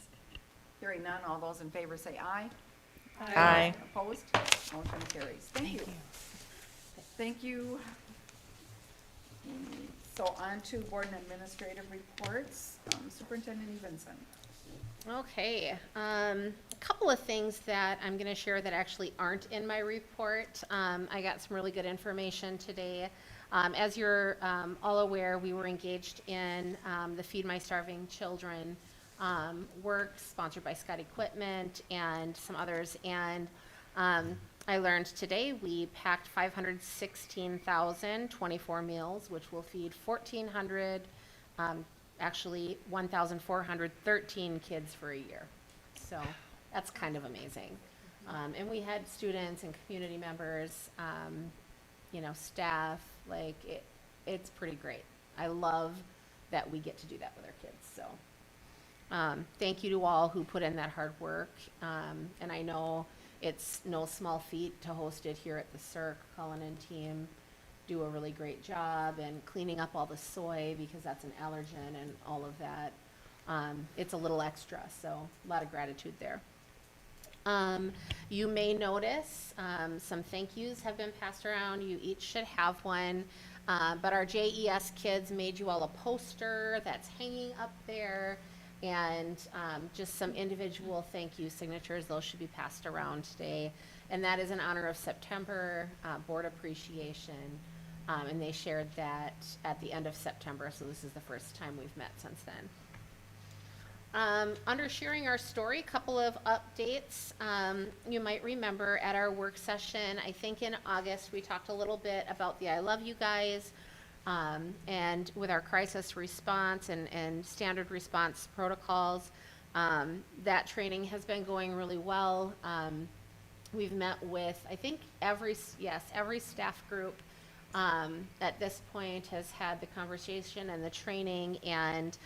Hearing none, all those in favor say aye. Aye. Opposed? Motion carries. Thank you. Thank you. Amy. So on to board and administrative reports. Superintendent Evenson. Okay, a couple of things that I'm going to share that actually aren't in my report. I got some really good information today. As you're all aware, we were engaged in the Feed My Starving Children work sponsored by Scott Equipment and some others. And I learned today we packed 516,024 meals, which will feed 1,400, actually 1,413 kids for a year. So that's kind of amazing. And we had students and community members, staff, it's pretty great. I love that we get to do that with our kids, so. Thank you to all who put in that hard work. And I know it's no small feat to host it here at the CERC. Colin and team do a really great job and cleaning up all the soy because that's an allergen and all of that. It's a little extra, so a lot of gratitude there. You may notice some thank yous have been passed around. You each should have one. But our JES kids made you all a poster that's hanging up there, and just some individual thank you signatures. Those should be passed around today. And that is in honor of September Board Appreciation. And they shared that at the end of September, so this is the first time we've met since then. Under sharing our story, couple of updates. You might remember at our work session, I think in August, we talked a little bit about the I Love You guys, and with our crisis response and standard response protocols. That training has been going really well. We've met with, I think, every staff group at this point has had the conversation and the training, and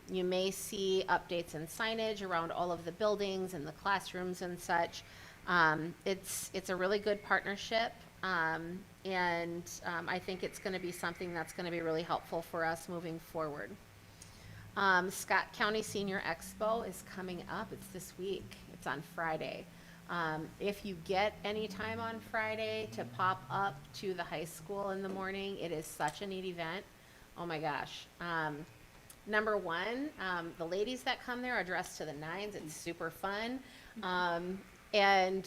you may see updates and signage around all of the buildings and the classrooms and such. It's a really good partnership, and I think it's going to be something that's going to be really helpful for us moving forward. Scott County Senior Expo is coming up. It's this week. It's on Friday. If you get any time on Friday to pop up to the high school in the morning, it is such a neat event. Oh my gosh. Number one, the ladies that come there are dressed to the nines. It's super fun. And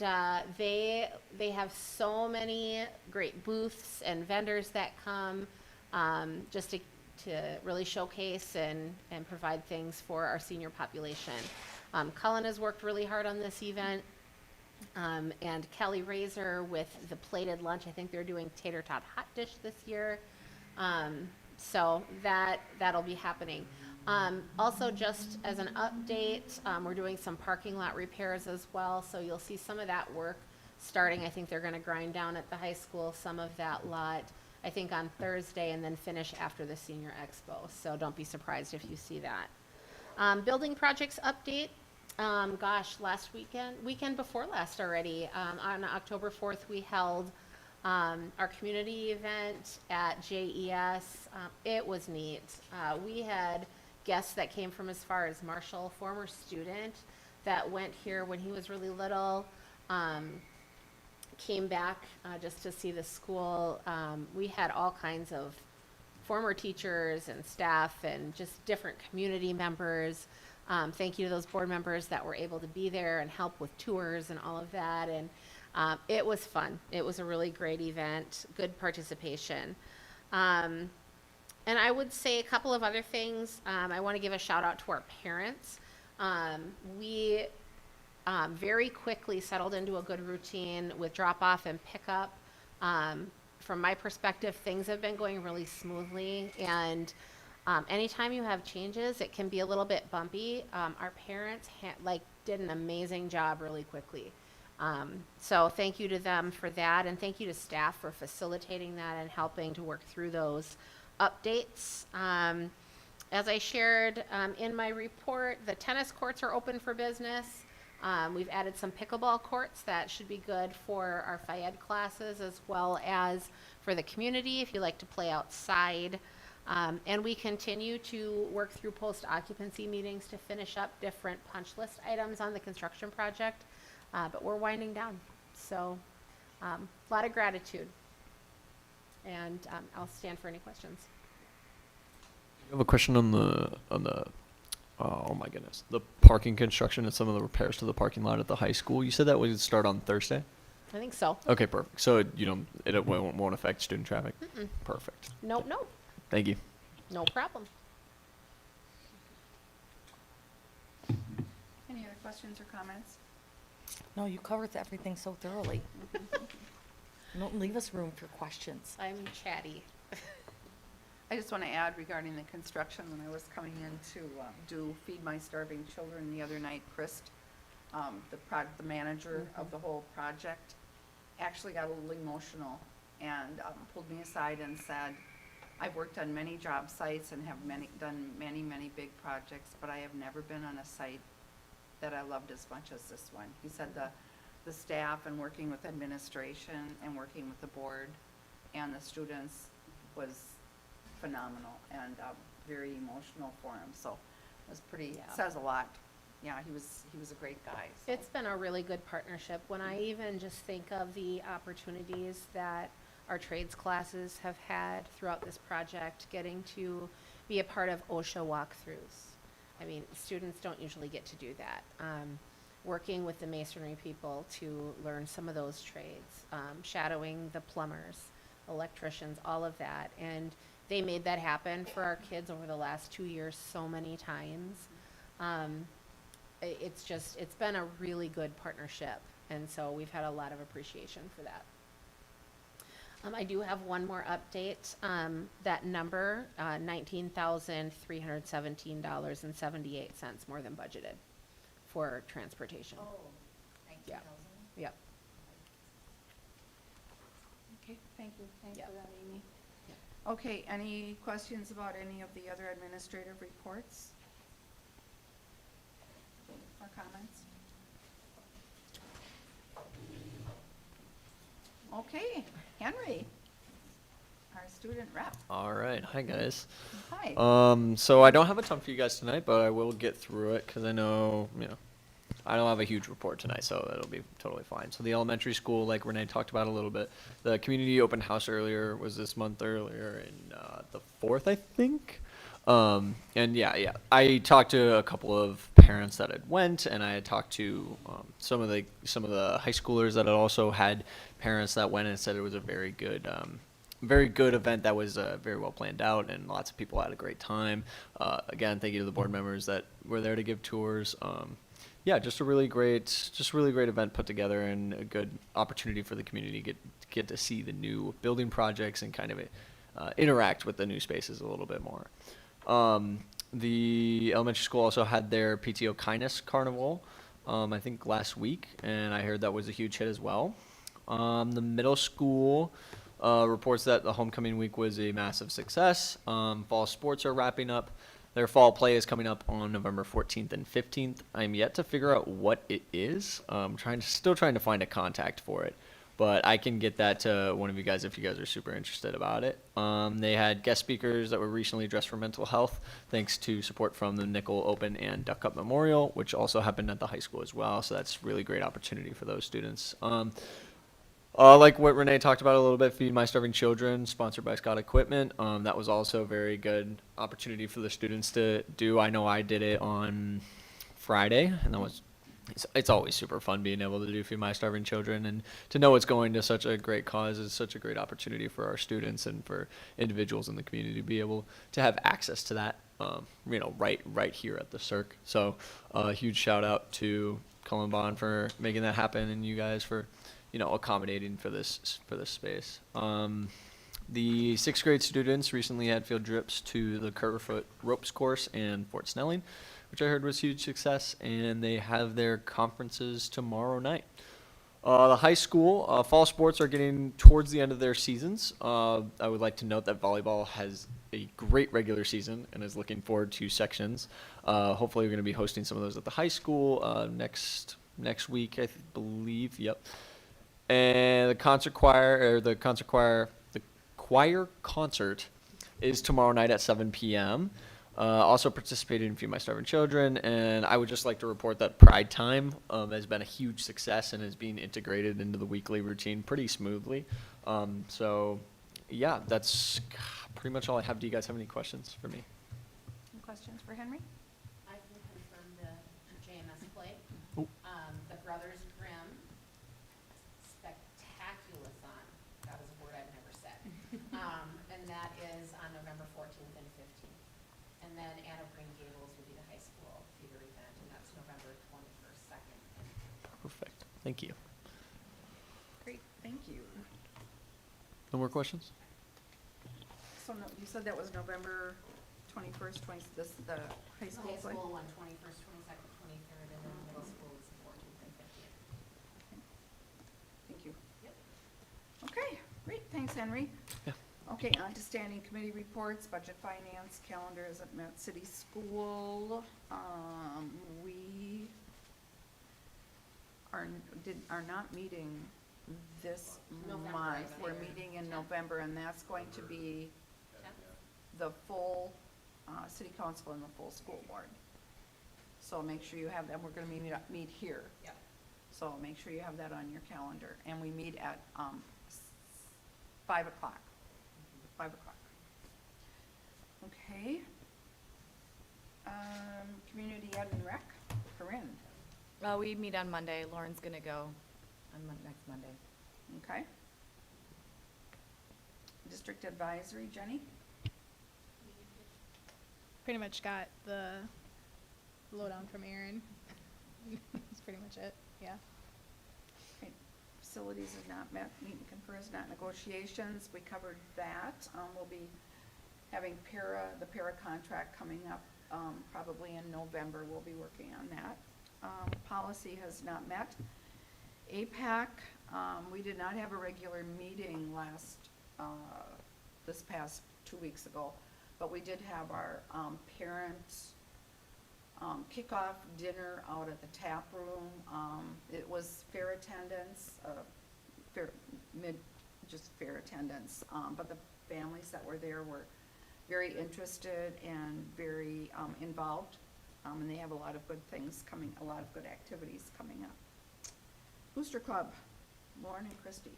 they have so many great booths and vendors that come just to really showcase and provide things for our senior population. Cullen has worked really hard on this event. And Kelly Razor with the plated lunch. I think they're doing tater tot hot dish this year. So that'll be happening. Also, just as an update, we're doing some parking lot repairs as well. So you'll see some of that work starting. I think they're going to grind down at the high school some of that lot, I think on Thursday, and then finish after the Senior Expo. So don't be surprised if you see that. Building projects update. Last weekend before last already, on October 4th, we held our community event at JES. It was neat. We had guests that came from as far as Marshall, former student that went here when he was really little, came back just to see the school. We had all kinds of former teachers and staff and just different community members. Thank you to those board members that were able to be there and help with tours and all of that. And it was fun. It was a really great event, good participation. And I would say a couple of other things. I want to give a shout out to our parents. We very quickly settled into a good routine with drop off and pickup. From my perspective, things have been going really smoothly, and anytime you have changes, it can be a little bit bumpy. Our parents did an amazing job really quickly. So thank you to them for that, and thank you to staff for facilitating that and helping to work through those updates. As I shared in my report, the tennis courts are open for business. We've added some pickleball courts that should be good for our Phi Ed classes as well as for the community if you like to play outside. And we continue to work through post-occupancy meetings to finish up different punch list items on the construction project, but we're winding down. So a lot of gratitude, and I'll stand for any questions. I have a question on the oh my goodness, the parking construction and some of the repairs to the parking lot at the high school. You said that would start on Thursday? I think so. Okay, perfect. So it won't affect student traffic? Mm-mm. Perfect. Nope. Thank you. No problem. Any other questions or comments? No, you covered everything so thoroughly. Don't leave us room for questions. I'm chatty. I just want to add regarding the construction, when I was coming in to do Feed My Starving Children the other night, Chris, the manager of the whole project, actually got a little emotional and pulled me aside and said, I've worked on many job sites and have done many big projects, but I have never been on a site that I loved as much as this one. He said the staff and working with administration and working with the board and the students was phenomenal and very emotional for him. So it was pretty, says a lot. yeah, he was a great guy. So. It's been a really good partnership. When I even just think of the opportunities that our trades classes have had throughout this project, getting to be a part of OSHA walkthroughs. I mean, students don't usually get to do that. Working with the masonry people to learn some of those trades, shadowing the plumbers, electricians, all of that. And they made that happen for our kids over the last 2 years so many times. It's been a really good partnership, and so we've had a lot of appreciation for that. I do have one more update. That number, $19,317.78 more than budgeted for transportation. Oh, Yeah. Yep. Okay, thank you. Thanks Yep. for that, Amy. Okay, any questions about any of the other administrative reports? Or comments? Okay, Henry, our student rep. All right. Hi, guys. Hi. So I don't have a ton for you guys tonight, but I will get through it because I know, I don't have a huge report tonight, so it'll be totally fine. So the elementary school, like Renee talked about a little bit, the community open house earlier was this month earlier in the 4th, I think. And yeah, I talked to a couple of parents that had went, and I had talked to some of the high schoolers that had also had parents that went and said it was a very good event that was very well planned out, and lots of people had a great time. Again, thank you to the board members that were there to give tours. Yeah, just a really great event put together, and a good opportunity for the community to get to see the new building projects and kind of interact with the new spaces a little bit more. The elementary school also had their PTO Kindness Carnival, I think last week, and I heard that was a huge hit as well. The middle school reports that the homecoming week was a massive success. Fall sports are wrapping up. Their fall play is coming up on November 14th and 15th. I'm yet to figure out what it is. Still trying to find a contact for it, but I can get that to one of you guys if you guys are super interested about it. They had guest speakers that were recently dressed for mental health, thanks to support from the Nickel Open and Duck Cup Memorial, which also happened at the high school as well. So that's really great opportunity for those students. Like what Renee talked about a little bit, Feed My Starving Children, sponsored by Scott Equipment. That was also a very good opportunity for the students to do. I know I did it on Friday, and it's always super fun being able to do Feed My Starving Children, and to know it's going to such a great cause is such a great opportunity for our students and for individuals in the community to be able to have access to that, right here at the Cirque. So a huge shout out to Cullen Bond for making that happen, and you guys for accommodating for this space. The 6th grade students recently had field trips to the Kerfoot ropes course and Fort Snelling, which I heard was huge success, and they have their conferences tomorrow night. The high school fall sports are getting towards the end of their seasons. I would like to note that volleyball has a great regular season and is looking forward to sections. Hopefully, we're going to be hosting some of those at the high school next week, I believe. Yep. And the choir concert is tomorrow night at 7 p.m. Also participated in Feed My Starving Children, and I would just like to report that Pride Time has been a huge success and is being integrated into the weekly routine pretty smoothly. So, yeah, that's pretty much all I have. Do you guys have any questions for me? Any questions for Henry? I can confirm the JMS play. Oh. The Brothers Grimm, spectacular-thon. That was a word I've never said. And that is on November 14th and 15th. And then Anne of Green Gables will be the high school theater event, and that's November 21st, 2nd. Perfect. Thank you. Great, thank you. No more questions? So you said that was November 21st, the high The school high play? school one, 21st, 22nd, 23rd, and then the middle school is the 14th and 15th. Thank you. Yep. Okay, great, thanks, Henry. Yeah. Okay, on to standing committee reports, budget finance, calendar is at Met City School. We are not meeting this November, I month. think. We're meeting in November, and that's going to be 10th? the full city council and the full school board. So make sure you have that. We're gonna meet here. Yep. So make sure you have that on your calendar. And we meet at 5 o'clock. 5 o'clock. Okay. Community Ed and Rec, Corinne. We meet on Monday. Lauren's gonna go on next Monday. Okay. District Advisory, Jenny? Pretty much got the lowdown from Aaron. That's pretty much it, yeah. Okay. Facilities is not met, meet and confer is not negotiations, we covered that. We'll be having the para contract coming up, probably in November, we'll be working on that. Policy has not met. APAC, we did not have a regular meeting this past 2 weeks ago, but we did have our, parents, kickoff dinner out at the tap room. It was fair attendance, just fair attendance. But the families that were there were very interested and very involved. And they have a lot of good things coming, a lot of good activities coming up. Booster Club, Lauren and Christy.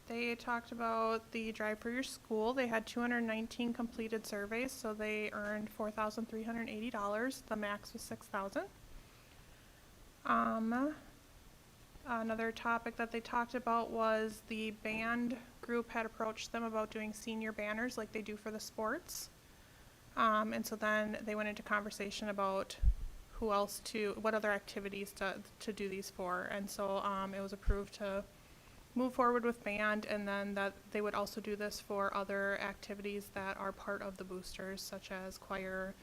They talked about the Drive for Your School. They had 219 completed surveys, so they earned $4,380. The max was $6,000. Another topic that they talked about was the band group had approached them about doing senior banners like they do for the sports. And so then they went into conversation about what other activities to do these for. And so it was approved to move forward with band, and then that they would also do this for other activities that are part of the boosters, such as choir.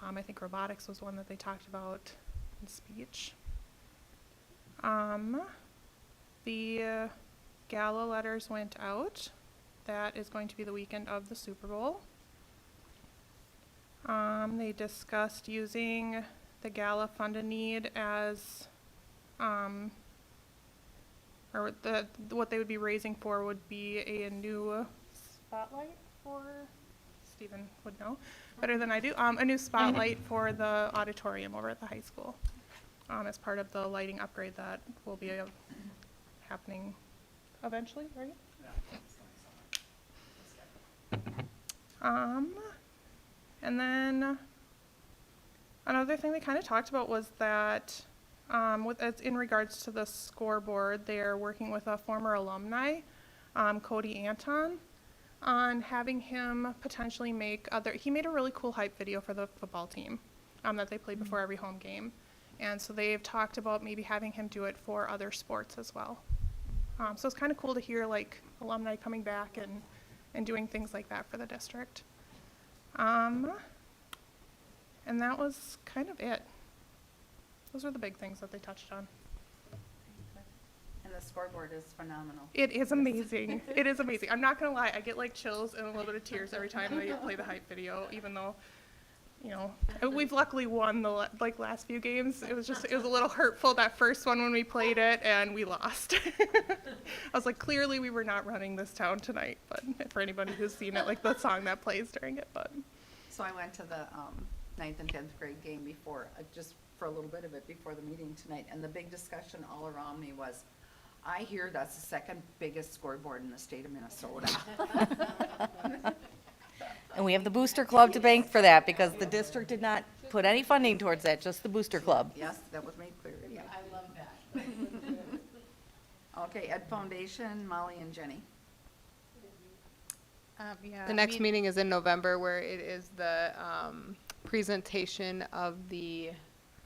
I think robotics was one that they talked about, and speech. The gala letters went out. That is going to be the weekend of the Super Bowl. They discussed using the gala fund a need as what they would be raising for would be a new spotlight for, Stephen would know better than I do, a new spotlight for the auditorium over at the high school, as part of the lighting upgrade that will be happening eventually, right? And then another thing they kind of talked about was that in regards to the scoreboard, they're working with a former alumni, Cody Anton, on having him potentially he made a really cool hype video for the football team that they played before every home game. And so they've talked about maybe having him do it for other sports as well. So it's kind of cool to hear like alumni coming back and doing things like that for the district. And that was kind of it. Those are the big things that they touched on. And the scoreboard is phenomenal. It is amazing. It is amazing. I'm not gonna lie, I get like chills and a little bit of tears every time they play the hype video, even though, we've luckily won the last few games. It was a little hurtful that first one when we played it and we lost. I was like, clearly we were not running this town tonight, but for anybody who's seen it, like the song that plays during it, but. So I went to the 9th and 10th grade game before, just for a little bit of it before the meeting tonight, and the big discussion all around me was, I hear that's the second biggest scoreboard in the state of Minnesota. And we have the Booster Club to thank for that, because the district did not put any funding towards that, just the Booster Club. Yes, that was made clear, yeah. I love that. Okay, Ed Foundation, Molly and Jenny. Yeah. The next meeting is in November, where it is the presentation of the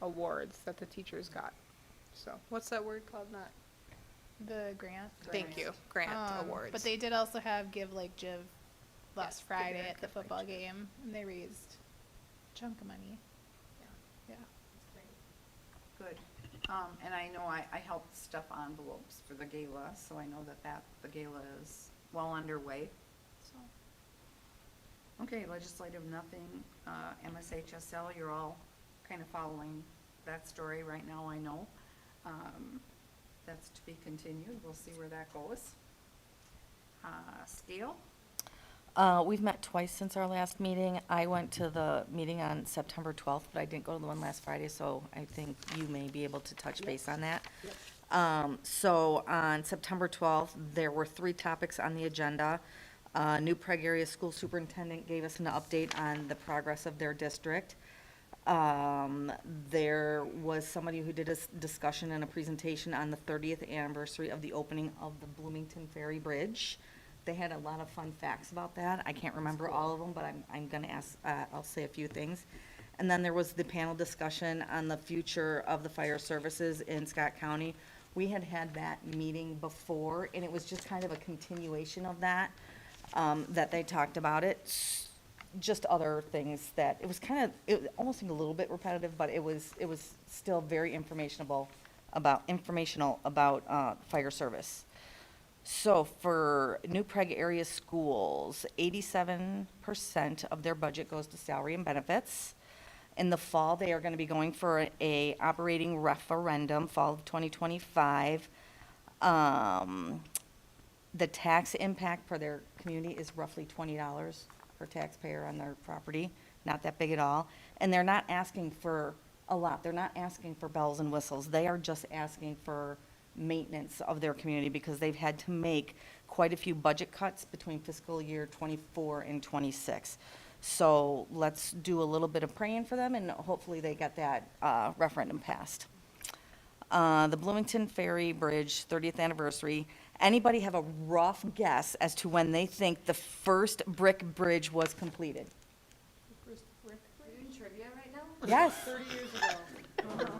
awards that the teachers got. So, what's that word called? Not. The grant. Thank you. Grant awards. But they did also have Give Like Jiv last Yes, Give Friday Like at the Jiv. football game, and they raised a chunk of money. Yeah. Good. And I know I helped stuff envelopes for the gala, so I know that the gala is well underway, so. Okay, legislative, nothing. MSHSL, you're all kind of following that story right now, I know. That's to be continued. We'll see where that goes. Scale? We've met twice since our last meeting. I went to the meeting on September 12th, but I didn't go to the one last Friday, so I think you may be able to touch base on that. So on September 12th, there were 3 topics on the agenda. New Prague Area School Superintendent gave us an update on the progress of their district. There was somebody who did a discussion and a presentation on the 30th anniversary of the opening of the Bloomington Ferry Bridge. They had a lot of fun facts about that. I can't remember all of them, but I'm gonna ask, I'll say a few things. And then there was the panel discussion on the future of the fire services in Scott County. We had had that meeting before, and it was just kind of a continuation of that, that they talked about it. Just other things that, it almost seemed a little bit repetitive, but it was still very informational about fire service. So for New Prague area schools, 87% of their budget goes to salary and benefits. In the fall, they are going to be going for a operating referendum, fall of 2025. The tax impact for their community is roughly $20 per taxpayer on their property, not that big at all. And they're not asking for a lot. They're not asking for bells and whistles. They are just asking for maintenance of their community because they've had to make quite a few budget cuts between fiscal year 24 and 26. So let's do a little bit of praying for them, and hopefully they get that referendum passed. The Bloomington Ferry Bridge 30th anniversary. Anybody have a rough guess as to when they think the first brick bridge was completed? Trivia right now? Yes. 30 years ago.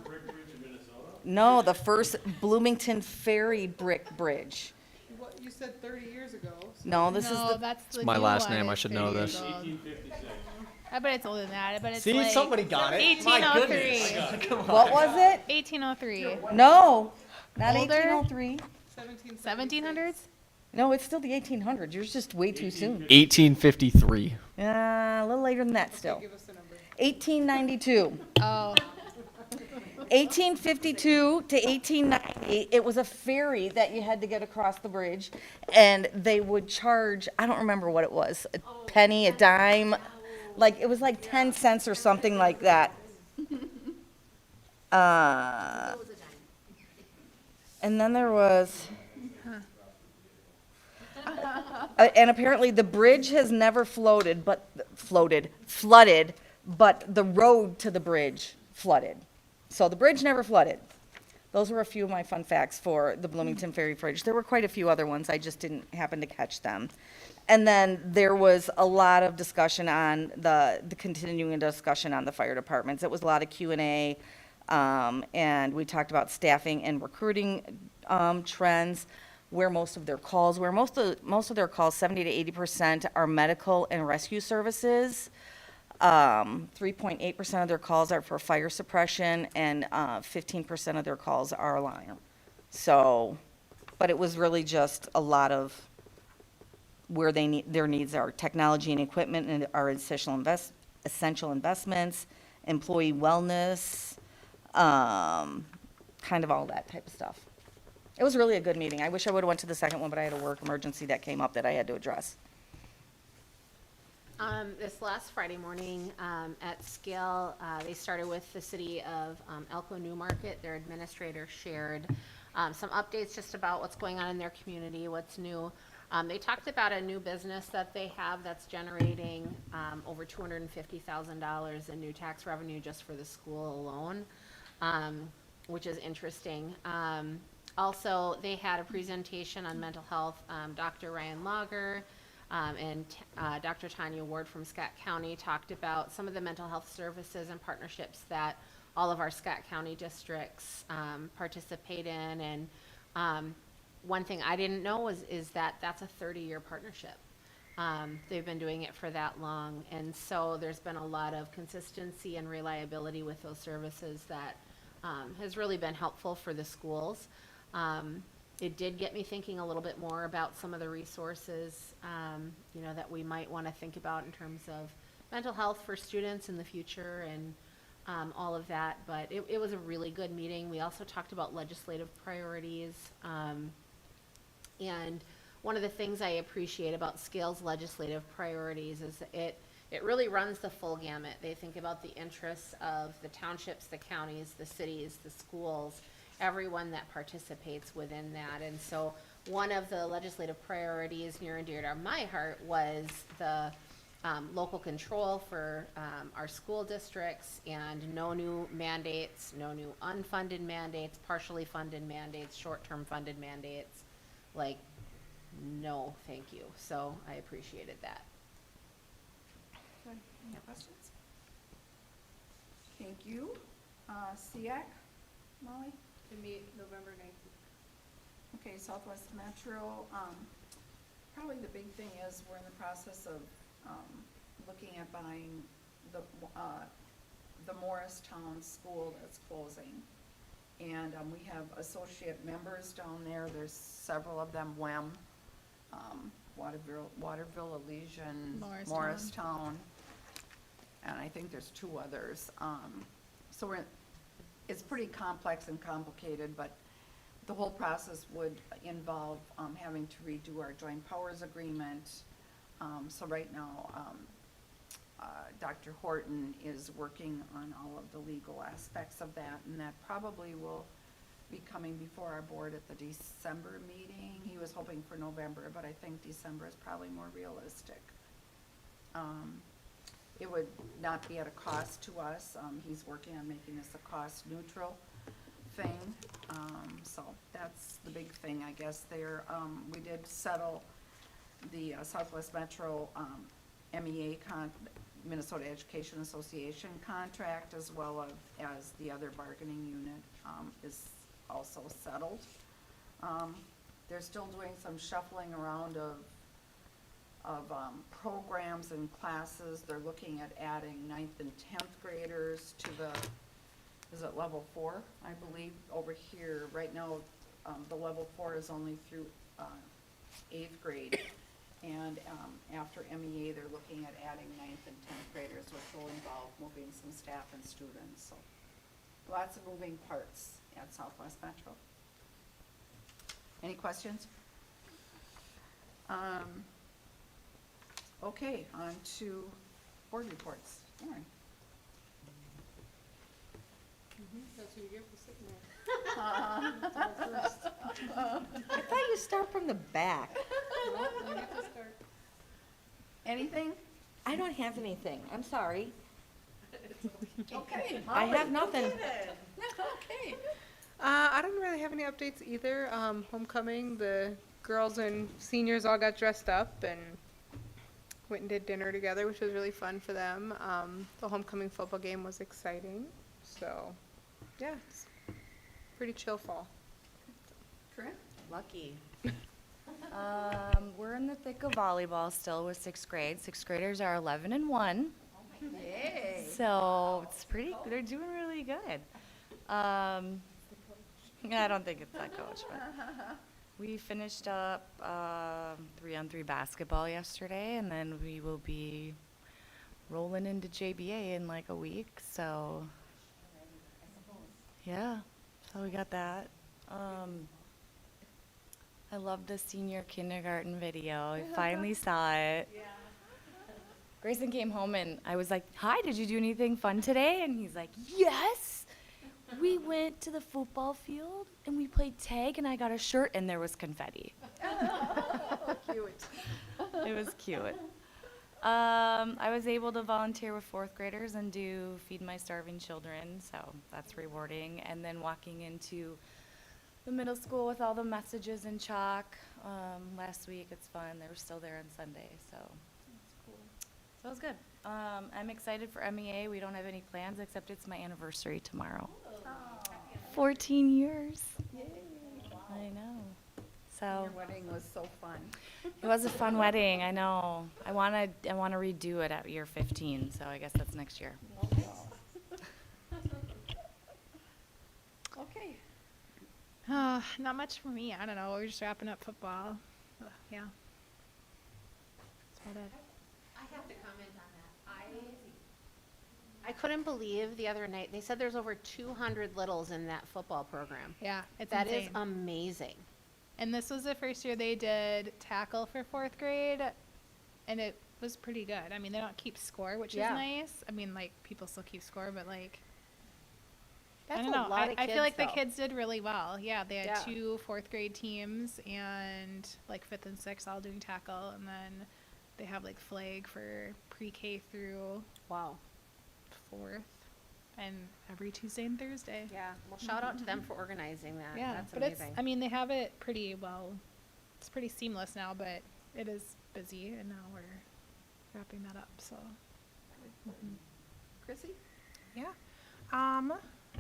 Brick Bridge in Minnesota? No, the first Bloomington Ferry brick bridge. What, you said 30 years ago. No, this is No, the, that's the It's my new last one. name, I It's should 30 know years this. old. 1856. I bet it's older than that. I bet it's See, like somebody got it. My 1803. goodness. what was it? 1803. No, not Older? 1803. 1700s? No, it's still the 1800s. You're just way too soon. 1853. A little later than that still. Give us a number. 1892. Oh, 1852 to 1890, it was a ferry that you had to get across the bridge, and they would charge, I don't remember what it was, a penny, a dime, like, it was like 10 cents or something like that. And then there was, and apparently the bridge has never flooded, but the road to the bridge flooded. So the bridge never flooded. Those were a few of my fun facts for the Bloomington Ferry Bridge. There were quite a few other ones, I just didn't happen to catch them. And then there was a lot of discussion on the continuing discussion on the fire departments. It was a lot of Q&A, and we talked about staffing and recruiting trends, where most of their calls were. Most of their calls, 70 to 80%, are medical and rescue services. 3.8% of their calls are for fire suppression, and 15% of their calls are alarm. So, but it was really just a lot of where their needs are: technology and equipment, and are essential investments, employee wellness, kind of all that type of stuff. It was really a good meeting. I wish I would have went to the second one, but I had a work emergency that came up that I had to address. This last Friday morning at Scale, they started with the city of Elko Newmarket. Their administrator shared some updates just about what's going on in their community, what's new. They talked about a new business that they have that's generating over $250,000 in new tax revenue just for the school alone, which is interesting. Also, they had a presentation on mental health. Dr. Ryan Lager and Dr. Tanya Ward from Scott County talked about some of the mental health services and partnerships that all of our Scott County districts participate in. And one thing I didn't know is that that's a 30-year partnership. They've been doing it for that long. And so there's been a lot of consistency and reliability with those services that has really been helpful for the schools. It did get me thinking a little bit more about some of the resources, that we might want to think about in terms of mental health for students in the future and all of that. But it was a really good meeting. We also talked about legislative priorities. And one of the things I appreciate about Scale's legislative priorities is it really runs the full gamut. They think about the interests of the townships, the counties, the cities, the schools, everyone that participates within that. And so one of the legislative priorities near and dear to my heart was the local control for our school districts and no new mandates, no new unfunded mandates, partially funded mandates, short-term funded mandates. Like, no, thank you. So I appreciated that. Good. Any questions? Thank you. SEAC, Molly? To meet November 19th. Okay, Southwest Metro, probably the big thing is we're in the process of, looking at buying the Morristown school that's closing. And, we have associate members down there, there's several of them, WEM, Waterville, Elysian, Morristown, and I think there's 2 others. So it's pretty complex and complicated, but the whole process would involve having to redo our joint powers agreement. So right now, Dr. Horton is working on all of the legal aspects of that, and that probably will be coming before our board at the December meeting. He was hoping for November, but I think December is probably more realistic. It would not be at a cost to us. He's working on making this a cost neutral thing. So that's the big thing, I guess, there. We did settle the Southwest Metro MEA Minnesota Education Association contract, as well as the other bargaining unit is also settled. They're still doing some shuffling around of programs and classes. They're looking at adding 9th and 10th graders to is it level 4, I believe, over here. Right now, the level 4 is only through 8th grade. And after MEA, they're looking at adding 9th and 10th graders, which will involve moving some staff and students. So lots of moving parts at Southwest Metro. Any questions? Okay, on to board reports. Lauren. That's who you're sitting there. I thought you start from the back. No, you get to start. Anything? I don't have anything. I'm sorry. Okay. I have nothing. Okay. I don't really have any updates either. Homecoming, the girls and seniors all got dressed up and went and did dinner together, which was really fun for them. The homecoming football game was exciting. So, yeah, it's pretty chill fall. Corinne? Lucky. We're in the thick of volleyball still with 6th grade. 6th graders are 11-1. Yay. So it's pretty, they're doing really good. I don't think it's that coach, but we finished up 3-on-3 basketball yesterday, and then we will be rolling into JBA in like a week. So yeah, so we got that. I love the senior kindergarten video. I finally saw it. Yeah. Grayson came home and I was like, "Hi, did you do anything fun today?" And he's like, "Yes. We went to the football field and we played tag and I got a shirt and there was confetti." Cute. It was cute. I was able to volunteer with 4th graders and do Feed My Starving Children, so that's rewarding. And then walking into the middle school with all the messages in chalk last week. It's fun. They were still there on Sunday, so it's cool. So it was good. I'm excited for MEA. We don't have any plans except it's my anniversary tomorrow. 14 years. Yay. I know. So Your wedding was so fun. it was a fun wedding. I know. I want to redo it at year 15. So I guess that's next year. Okay. Not much for me. I don't know. We're just wrapping up football. Yeah. That's about it. I have to comment on that. I couldn't believe the other night, they said there's over 200 littles in that football program. Yeah, it's That is insane. amazing. And this was the first year they did tackle for 4th grade, and it was pretty good. I mean, they don't keep score, which Yeah. is nice. I mean, like, people still keep score, but like, I That's don't a know. lot of I feel kids, like the though. kids did really well. Yeah, they had Yeah. 2 4th grade teams and like 5th and 6th all doing tackle, and then they have like flag for pre-K through Wow. 4th, and every Tuesday and Thursday. Yeah. Well, shout out to them for organizing that. Yeah, That's but amazing. it's, I mean, they have it pretty well. It's pretty seamless now, but it is busy, and now we're wrapping that up. So, Chrissy? Yeah.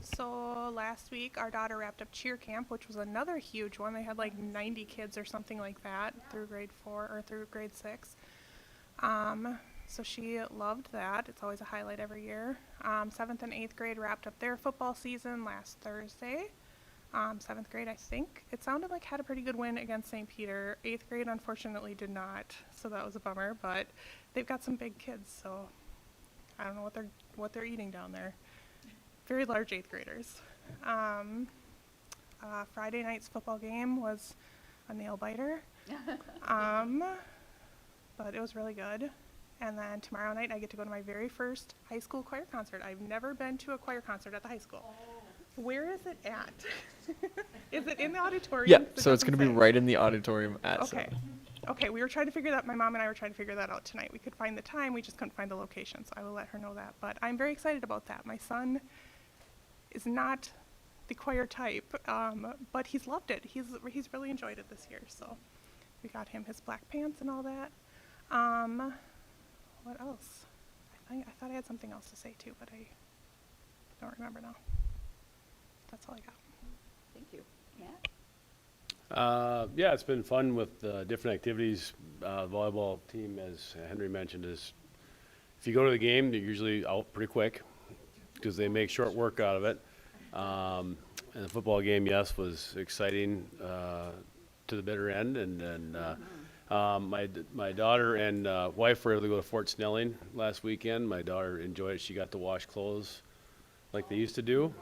So last week our daughter wrapped up cheer camp, which was another huge one. They had like 90 kids or something like that through grade 4 or through grade 6. So she loved that. It's always a highlight every year. 7th and 8th grade wrapped up their football season last Thursday. 7th grade, I think, it sounded like had a pretty good win against St. Peter. 8th grade, unfortunately, did not, so that was a bummer. But they've got some big kids, so I don't know what they're eating down there. Very large 8th graders. Friday night's football game was a nail biter, but it was really good. And then tomorrow night I get to go to my very first high school choir concert. I've never been to a choir concert at the high school. Where is it at? Is it in the auditorium? Yeah, It so it's doesn't going to be say. right in the auditorium at Okay. 7. Okay, we were trying to figure that, my mom and I were trying to figure that out tonight. We could find the time, we just couldn't find the location, so I will let her know that. But I'm very excited about that. My son is not the choir type, but he's loved it. He's really enjoyed it this year, so we got him his black pants and all that. What else? I thought I had something else to say too, but I don't remember now. That's all I got. Thank you. Yeah, it's been fun with different activities. Volleyball team, as Henry mentioned, is if you go to the game, they're usually out pretty quick because they make short work out of it. And the football game, yes, was exciting to the bitter end. And my daughter and wife were able to go to Fort Snelling last weekend. My daughter enjoyed it. She got to wash clothes like they used to do.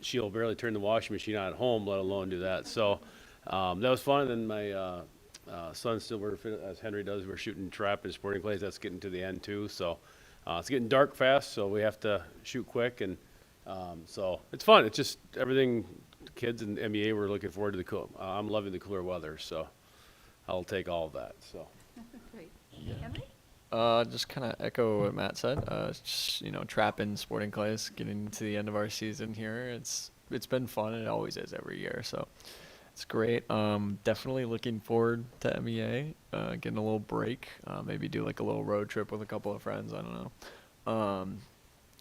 She'll barely turn the washing machine on at home, let alone do that. So that was fun. And then my son still, as Henry does, we're shooting trap and sporting clays. That's getting to the end too. So it's getting dark fast, so we have to shoot quick. And so it's fun. It's just everything. Kids and MEA, we're looking forward to the cool. I'm loving the cooler weather, so I'll take all of that. So. Great. Yeah. Henry? Just kind of echo what Matt said. It's just, trap and sporting clays getting to the end of our season here. It's been fun. It always is every year, so it's great. Definitely looking forward to MEA, getting a little break. Maybe do like a little road trip with a couple of friends. I don't know.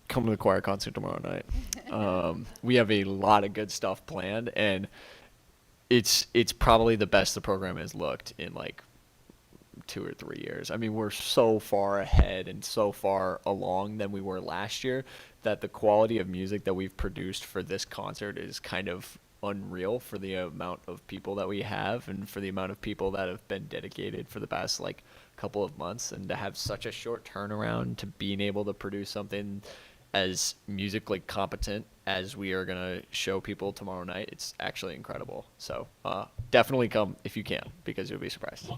Come to the choir concert tomorrow night. We have a lot of good stuff planned, and it's probably the best the program has looked in like 2 or 3 years. I mean, we're so far ahead and so far along than we were last year that the quality of music that we've produced for this concert is kind of unreal for the amount of people that we have and for the amount of people that have been dedicated for the past like couple of months, and to have such a short turnaround to being able to produce something as musically competent as we are going to show people tomorrow night. It's actually incredible. So definitely come if you can, because you'll be surprised. Great.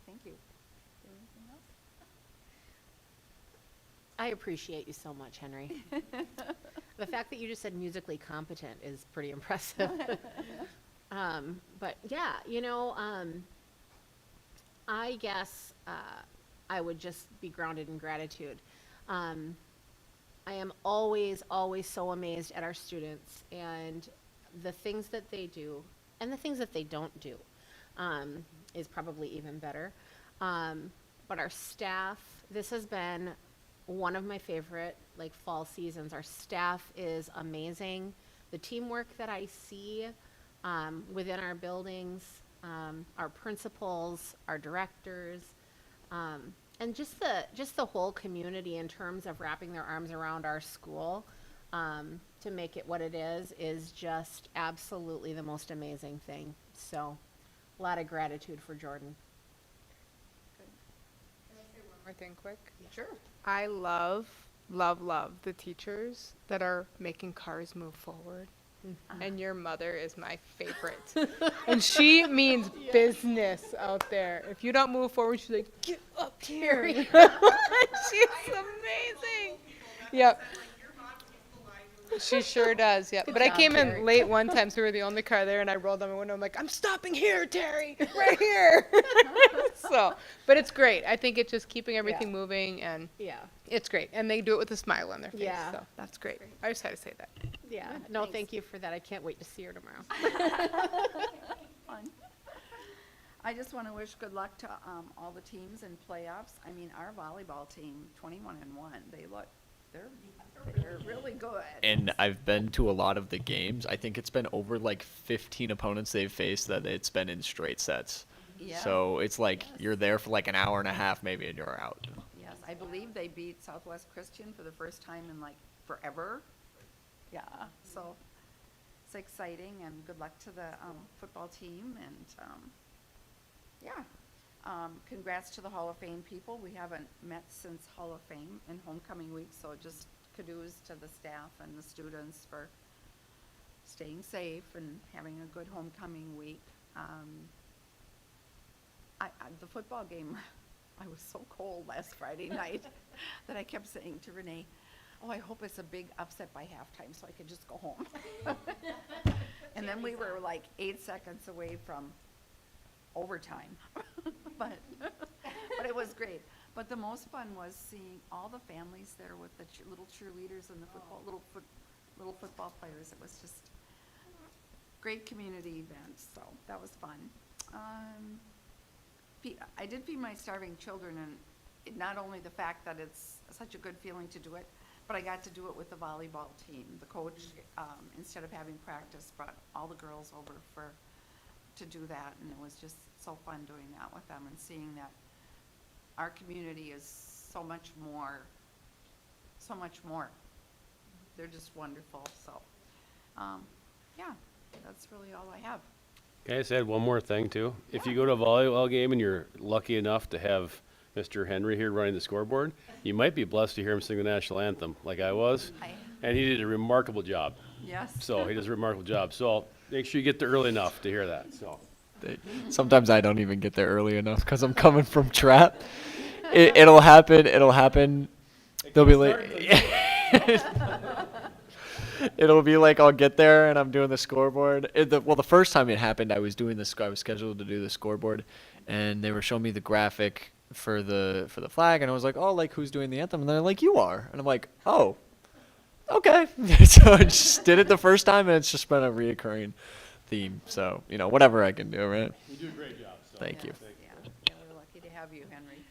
Thank you. Anything else? I appreciate you so much, Henry. The fact that you just said musically competent is pretty impressive. But yeah, I guess I would just be grounded in gratitude. I am always, always so amazed at our students and the things that they do and the things that they don't do is probably even better. But our staff, this has been one of my favorite fall seasons. Our staff is amazing. The teamwork that I see within our buildings, our principals, our directors, and just the whole community in terms of wrapping their arms around our school to make it what it is just absolutely the most amazing thing. So a lot of gratitude for Jordan. Can I say one more thing quick? Sure. I love the teachers that are making cars move forward. And your mother is my favorite. And she means business out there. If you don't move forward, she's like, get up here. She's amazing. Yep. She sure does, yep. But I job, came in Terry. late one time, so we were the only car there, and I rolled down my window. I'm like, I'm stopping here, Terry, right here. So, but it's great. I think it's just keeping everything moving, and Yeah. it's great. And they do it with a smile on their face, Yeah. so that's great. I just had to say that. Yeah. No, thank you for that. I can't wait to see her tomorrow. Fun. I just want to wish good luck to all the teams in playoffs. I mean, our volleyball team, 21-1, they're really good. And I've been to a lot of the games. I think it's been over like 15 opponents they've faced that it's been in straight sets. Yeah. So it's like you're there for like an hour and a half maybe and you're out. Yes, I believe they beat Southwest Christian for the first time in like forever. Yeah, so it's exciting, and good luck to the football team, and yeah. Congrats to the Hall of Fame people. We haven't met since Hall of Fame in homecoming week, so just kudos to the staff and the students for staying safe and having a good homecoming week. The football game, I was so cold last Friday night that I kept saying to Renee, oh, I hope it's a big upset by halftime so I could just go home. And then we were like 8 seconds away from overtime. but it was great. But the most fun was seeing all the families there with the little cheerleaders and the little football players. It was just great community event, so that was fun. I did feed my starving children, and not only the fact that it's such a good feeling to do it, but I got to do it with the volleyball team. The coach, instead of having practice, brought all the girls over to do that, and it was just so fun doing that with them and seeing that our community is so much more. They're just wonderful, so, yeah, that's really all I have. Can I just add one more thing too? If you go to a volleyball game and you're lucky enough to have Mr. Henry here running the scoreboard, you might be blessed to hear him sing the national anthem like I was. And he did a remarkable job. Yes. So he does a remarkable job. So make sure you get there early enough to hear that, so. Sometimes I don't even get there early enough because I'm coming from trap. It'll happen. They'll be like, it'll be like I'll get there and I'm doing the scoreboard. The first time it happened, I was scheduled to do the scoreboard, and they were showing me the graphic for the flag, and I was like, oh, like who's doing the anthem? And they're like, you are, and I'm like, oh, okay. So I just did it the first time, and it's just been a reoccurring theme. So whatever I can do, right? You do a great job. So. Thank you. Yeah, we're lucky to have you, Henry.